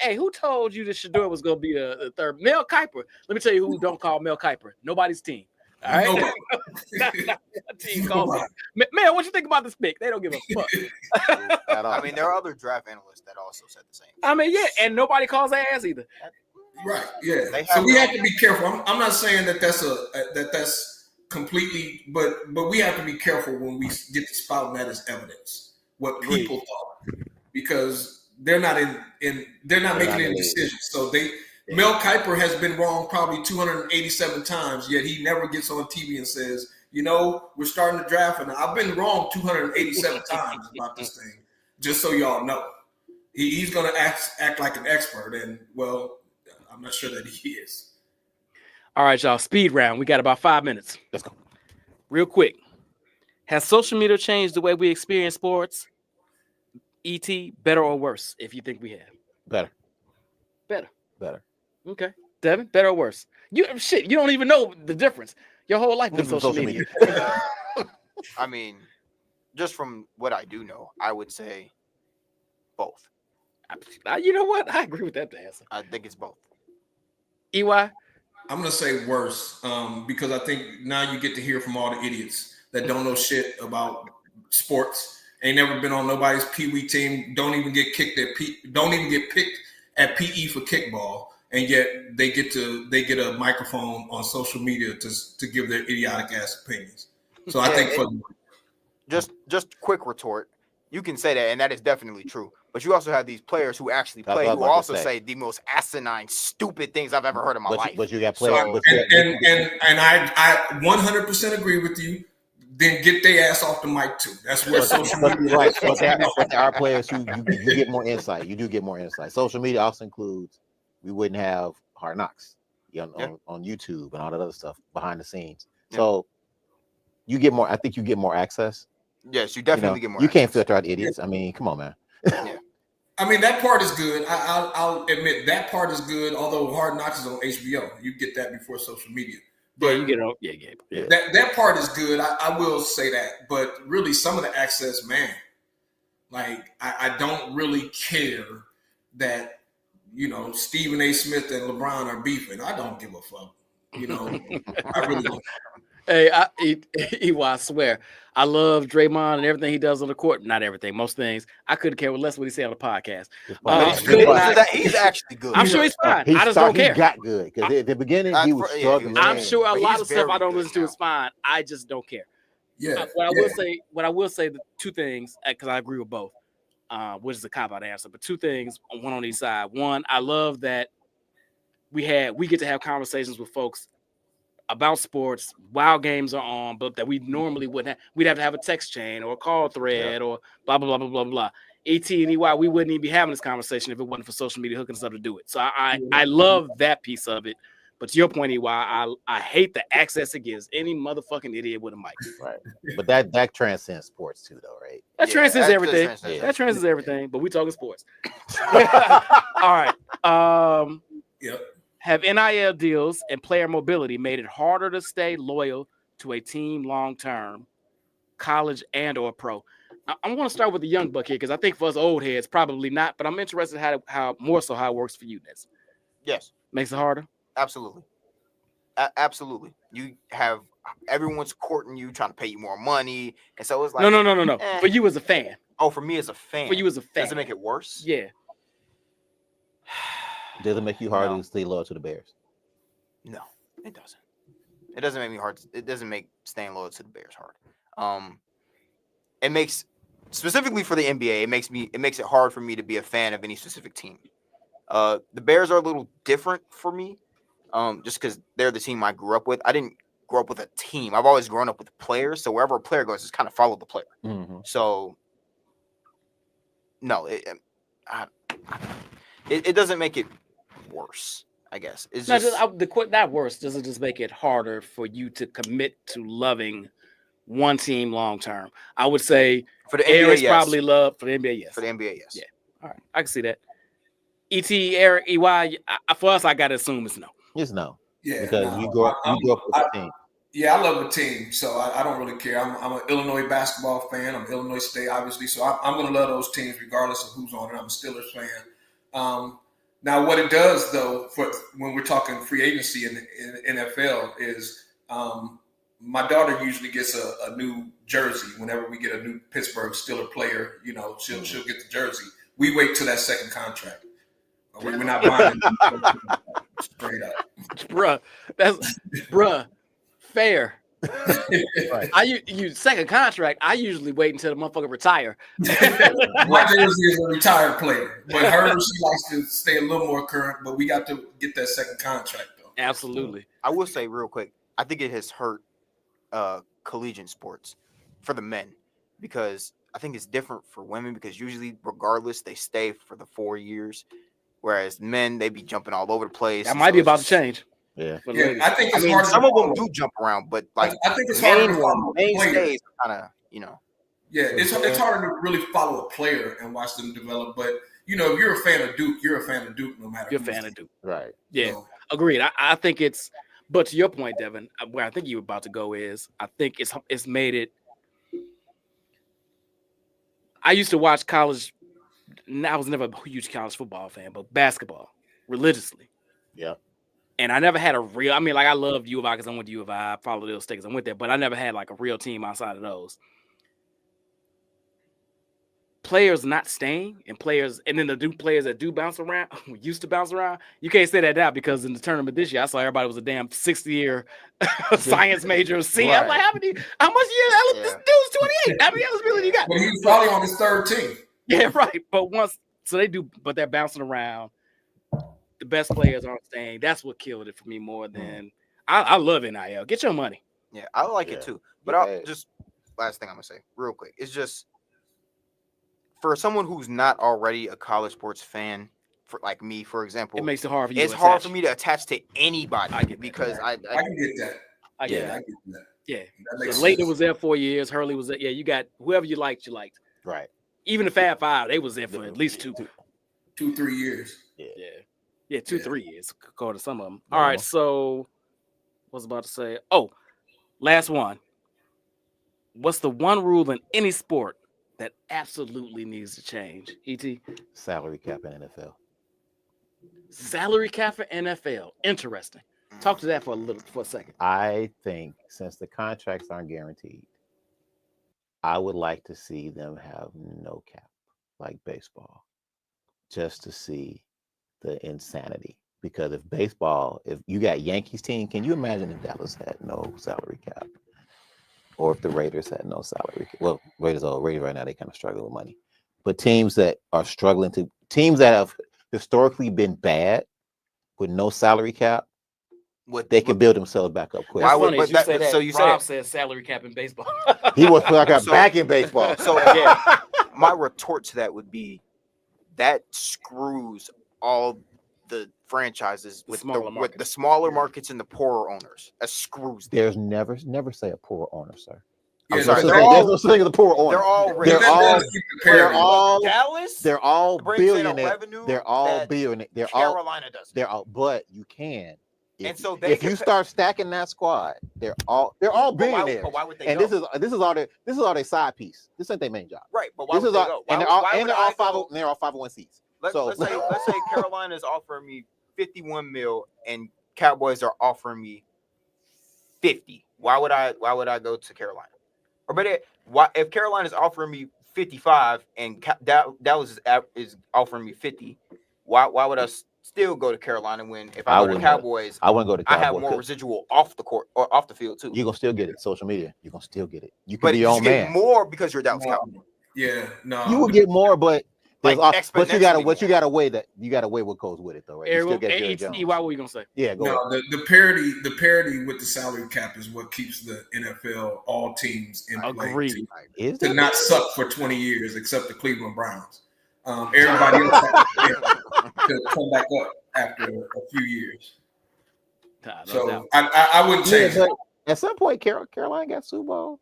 hey, who told you that Shador was going to be the third? Mel Kiper. Let me tell you who don't call Mel Kiper. Nobody's team. All right. Nobody. Team calls it. Man, what you think about this pick? They don't give a fuck. At all. I mean, there are other draft analysts that also said the same. I mean, yeah, and nobody calls their ass either. Right. Yeah. They So have we their have to be careful. I'm not saying that that's completely, but we have to be careful when we get to spouting that as evidence. What people thought, because they're not they're not making any decisions. So Mel Kiper has been wrong probably 287 times, yet he never gets on TV and says, we're starting to draft, and I've been wrong 287 times about this thing. Just so y'all know, he's going to act like an expert, and well, I'm not sure that he is. All right, y'all. Speed round. We got about 5 minutes. Let's go. Real quick. Has social media changed the way we experience sports? ET, better or worse, if you think we have? Better. Okay. Devin, better or worse? You don't even know the difference. Your whole life been social media. I mean, just from what I do know, I would say both. You know what? I agree with that answer. I think it's both. EY? I'm going to say worse, because I think now you get to hear from all the idiots that don't know shit about sports, ain't never been on nobody's Pee Wee team, don't even get picked at PE for kickball, and yet they get a microphone on social media to give their idiotic ass opinions. So I think just quick retort. You can say that, and that is definitely true. But you also have these players who actually play who also say the most asinine, stupid things I've ever heard in my life. But you got players. And I 100% agree with you. Then get their ass off the mic too. That's where social media. Right. But there are players who you get more insight. You do get more insight. Social media also includes, we wouldn't have Hard Knocks on YouTube and all that other stuff behind the scenes. Yeah. So you get more. I think you get more access. Yes, you definitely get more. You can't filter out idiots. I mean, come on, man. Yeah. I mean, that part is good. I'll admit that part is good. Although Hard Knocks is on HBO, you get that before social media. But you get it. Yeah. That part is good. I will say that. But really, some of the access, man, like I don't really care that Stephen A. Smith and LeBron are beefing. I don't give a fuck. I really don't. Hey, I swear, I love Draymond and everything he does on the court. Not everything, most things. I couldn't care less what he said on the podcast. He's actually good. I'm sure he's fine. I just don't care. He got good because at the beginning he was struggling. I'm sure a lot of stuff I don't listen to is fine. I just don't care. Yeah. What I will say, the two things, because I agree with both, which is a cop-out answer, but two things, one on each side. One, I love that we get to have conversations with folks about sports while games are on, but that we normally wouldn't have. We'd have to have a text chain or a call thread or blah, blah, blah, blah, blah, blah. ET and EY, we wouldn't even be having this conversation if it wasn't for social media hooking us up to do it. So I love that piece of it. But to your point, EY, I hate the access it gives any motherfucking idiot with a mic. Right. But that transcends sports too, though, right? That transcends everything. That transcends everything, but we talking sports. All right. Yep. Have NIL deals and player mobility made it harder to stay loyal to a team long term, college and or pro? I want to start with the young buck here because I think for us old heads, probably not. But I'm interested how more so how it works for you, Ness. Yes, makes it harder. Absolutely, absolutely. You have everyone's courting you, trying to pay you more money, and so it's like no. For you as a fan. Oh, for me as a fan. For you as a fan. Does it make it worse? Yeah. Does it make you harder to stay loyal to the Bears? No, it doesn't. It doesn't make me hard. It doesn't make staying loyal to the Bears hard. It makes specifically for the NBA. It makes it hard for me to be a fan of any specific team. The Bears are a little different for me, just because they're the team I grew up with. I didn't grow up with a team. I've always grown up with players. So wherever a player goes, just kind of follow the player. Mm-hmm. So no, it doesn't make it worse, I guess. It's not worse. Does it just make it harder for you to commit to loving one team long term? I would say for the NBA, yes. Probably love for the NBA, yes. For the NBA, yes. Yeah. All right, I can see that. ET, Eric, EY, for us, I gotta assume it's no. It's no. Yeah, because you grew up with the team. Yeah, I love the team, so I don't really care. I'm an Illinois basketball fan. I'm Illinois State, obviously, so I'm going to love those teams regardless of who's on it. I'm a Steelers fan. Now, what it does, though, for when we're talking free agency in the NFL is my daughter usually gets a new jersey whenever we get a new Pittsburgh Steelers player. You know, she'll get the jersey. We wait till that second contract. We're not buying it straight up. Bruh, fair. Right. You second contract. I usually wait until the motherfucker retire. My jersey is a retired player, but her, she likes to stay a little more current. But we got to get that second contract though. Absolutely. I will say real quick, I think it has hurt collegiate sports for the men, because I think it's different for women, because usually regardless they stay for the 4 years, whereas men, they be jumping all over the place. That might be about to change. Yeah. Yeah, I think it's I mean, hard. some of them do jump around, but like I think it's harder to follow main players. stays kind of, you know. Yeah, it's harder to really follow a player and watch them develop. But you know, if you're a fan of Duke, you're a fan of Duke no matter. You're a fan of Duke. Right. Yeah, So, agreed. I think it's, but to your point, Devin, where I think you were about to go is, I think it's made it. I used to watch college. I was never a huge college football fan, but basketball religiously. Yeah. And I never had a real. I mean, like I loved U of I because I went to U of I. I followed those stakes. I went there, but I never had like a real team outside of those. Players not staying, and then the Duke players that do bounce around, used to bounce around. You can't say that now, because in the tournament this year, I saw everybody was a damn 60-year science major. See, I'm like, how much years? This dude's 28. How many years really do you got? but he's probably on his third team. Yeah, right. But but they're bouncing around. The best players aren't staying. That's what killed it for me more than I love NIL. Get your money. Yeah, I like it too. But I'll just, last thing I'm gonna say real quick, it's just for someone who's not already a college sports fan, for like me, for example, It makes it hard for you. it's hard for me to attach to anybody. I get that. Because I can get that. I get I that. get that. Yeah. That makes So Leighton sense. was there 4 years. Hurley was there. Yeah, you got whoever you liked. Right. Even the Fab Five, they was there for at least 2. 2-3 years. Yeah, 2-3 years, according to some of them. All right, so what was I about to say? Oh, last one. What's the one rule in any sport that absolutely needs to change? ET? Salary cap in NFL. Salary cap for NFL. Interesting. Talk to that for a second. I think since the contracts aren't guaranteed, I would like to see them have no cap, like baseball, just to see the insanity. Because if you got Yankees team, can you imagine if Dallas had no salary cap? Or if the Raiders had no salary cap? Well, Raiders right now, they kind of struggle with money. But teams that are teams that have historically been bad with no salary cap, they can build themselves back up quick. That's funny. but You say that. so you Rob say says salary cap in baseball. He was like So- back in baseball. So yeah, my retort to that would be that screws all the franchises with the smaller markets and the poorer owners. That screws them. There's never say a poor owner, sir. Yeah, sorry, There's no saying of the poor owner. They're all They're That all- does keep the parity. Dallas. They're all brings in a billionaires. revenue They're all that billionaires. They're all. Carolina doesn't. They're all. But you can. And so they if you can- start stacking that squad, they're all But why- billionaires. But why would they And go? this is all their side piece. This ain't their main job. Right, but why This would is they all, go? and they're all 501c. Let's So- say Carolina is offering me 51 mil and Cowboys are offering me 50. Why would I go to Carolina? Or better, why if Carolina is offering me 55 and Dallas is offering me 50, why would I still go to Carolina when if I go to Cowboys, I wouldn't go to I Cowboys. have more residual off the court or off the field too. You're gonna still get it. Social media. You're gonna still get it. You can But be you your own get man. more because you're a Dallas Cowboy. Yeah, no. You will get more, but Like but you gotta exponentially you gotta weigh what goes with it though, right? You still get Jerry Jones. Why were you gonna say? Yeah, go ahead. No, the parity with the salary cap is what keeps the NFL all teams in play Agreed. Is to that not suck for 20 years, except the Cleveland Browns. Everybody else has to come back up after a few years. Nah, no So doubt. I wouldn't change but it. at some point, Carolina got Super Bowl.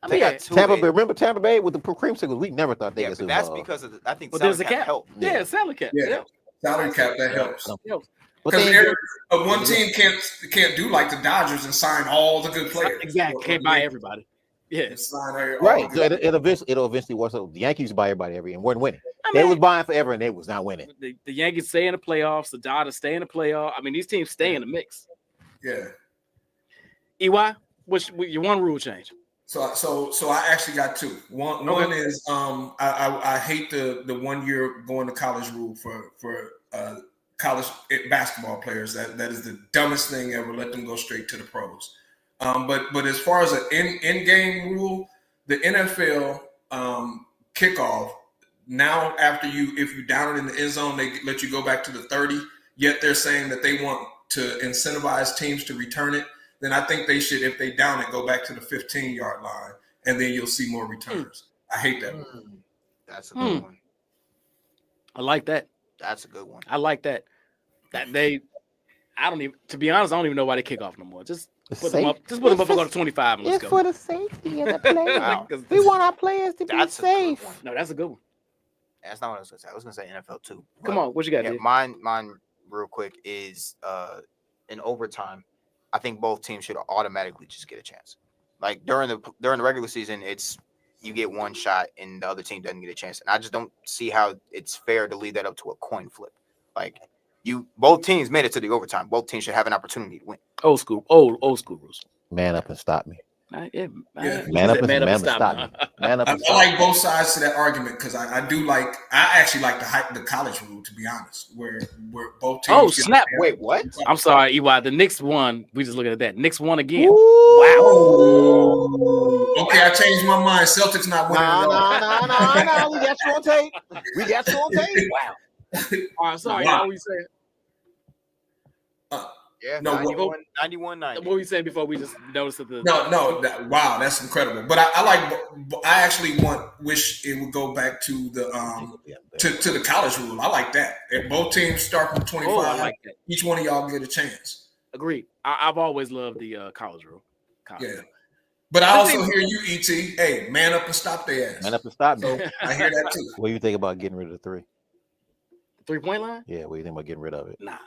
I They mean, got two. Tampa Bay, remember Tampa Bay with the creamsicles? We never thought they Yeah, got but Super that's Bowl. because of I think but salary there's a cap cap. helped. Yeah, salary cap. Yeah, salary cap that helps. Helps. But Because they- one team can't do like the Dodgers and sign all the good players. Exactly. Can't buy everybody. Yeah. And sign all right, the so good- it'll eventually work. So the Yankees buy everybody and weren't winning. I They mean, was buying forever and they was not winning. the Yankees stay in the playoffs. The Dodgers stay in the playoff. I mean, these teams stay in the mix. Yeah. EY, Which your one rule change? So I actually got two. One is I hate the 1 year going to college rule for college basketball players. That is the dumbest thing ever. Let them go straight to the pros. But as far as an in game rule, the NFL kickoff now after if you down it in the end zone, they let you go back to the 30. Yet they're saying that they want to incentivize teams to return it. Then I think they should, if they down it, go back to the 15-yard line, and then you'll see more returns. I hate that. That's a good one. I like that. That's a good one. I like that. To be honest, I don't even know why they kick off no more. Just put them up and go to 25 and let's go. It's for the safety of the players. Wow. We want our players to be safe. No, that's a good one. That's not what I was going to say. I was going to say NFL too. Come on, what you got? Yeah, mine real quick is in overtime. I think both teams should automatically just get a chance. Like during the regular season, it's you get one shot and the other team doesn't get a chance. And I just don't see how it's fair to leave that up to a coin flip. Like both teams made it to the overtime. Both teams should have an opportunity to win. Old school rules. Man up and stop me. Man up and stop me. Man up. I like both sides to that argument because I actually like the college rule, to be honest, where both teams. Oh snap! Wait, what? I'm sorry, EY. The Knicks won. We just looking at that. Knicks won again. Ooh. Wow. Okay, I changed my mind. Celtics not winning. No. We got you on tape. Wow. All right, sorry. Wow. What were you saying? Yeah, no, 91. What were you saying before we just noticed that wow, that's incredible. But I actually wish it would go back to the to the college rule. I like that. If both teams start from 25, I like that. Each one of y'all get a chance. Agreed. I've always loved the college rule. Yeah. But I also hear you, ET. Hey, man up and stop their ass. Man up and stop me. So I hear that too. What do you think about getting rid of the 3? 3-point line? Yeah, what do you think about getting rid of it? Nah.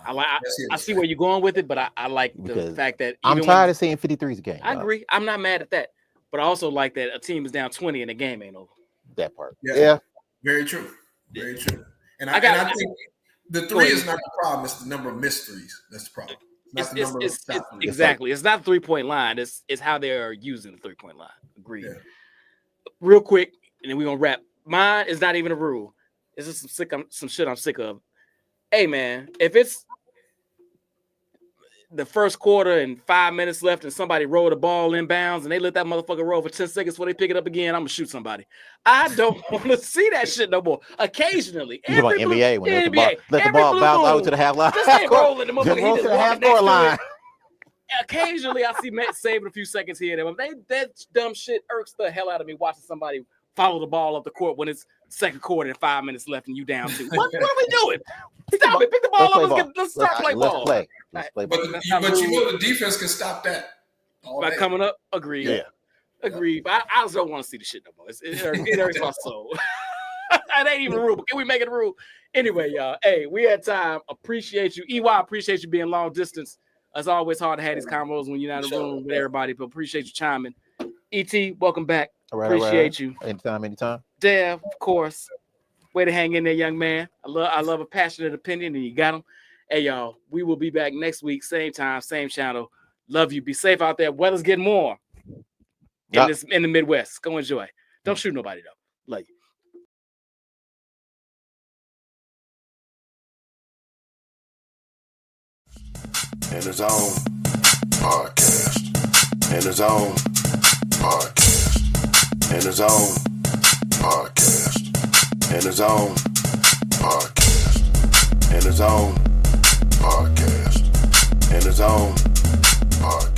I see where you're going with it, but I like the fact that I'm tired of seeing 53's a game. I agree. I'm not mad at that, but I also like that a team is down 20 and the game ain't over. That part. Yeah. Very true. Very true. And I think the 3 is not the problem. It's the number of missed threes. That's the problem. Exactly. It's not the 3-point line. It's how they are using the 3-point line. Agreed. Yeah. Real quick, and then we're gonna wrap. Mine is not even a rule. It's just some shit I'm sick of. Hey man, if it's the first quarter and 5 minutes left and somebody rolled the ball inbounds and they let that motherfucker roll for 10 seconds before they pick it up again, I'm gonna shoot somebody. I don't want to see that shit no more. Occasionally, you about NBA when they let the ball bounce out to the half line. Just ain't rolling the motherfucker. Roll to the half court line. Occasionally, I see Matt saving a few seconds here and there. That dumb shit irks the hell out of me watching somebody follow the ball up the court when it's second quarter and 5 minutes left and you down 2. What are we doing? Stop it. Pick the ball up. Let's start play ball. Let's play ball. But you know the defense can stop that. By coming up, agreed. Yeah. Agreed. But I just don't want to see the shit no more. It hurts my soul. That ain't even a rule, but can we make it a rule? Anyway, y'all. Hey, we had time. Appreciate you. EY, appreciate you being long distance. It's always hard to have these combos when you're not in the room with everybody, but appreciate you chiming. ET, welcome back. Appreciate you. Anytime. Dev, of course. Way to hang in there, young man. I love a passionate opinion, and you got them. Hey, y'all, we will be back next week, same time, same channel. Love you. Be safe out there. Weather's getting warm in the Midwest. Go enjoy. Don't shoot nobody, though. Love you. In his own podcast. In his own podcast. In his own podcast. In his own podcast. In his own podcast. In his own podcast.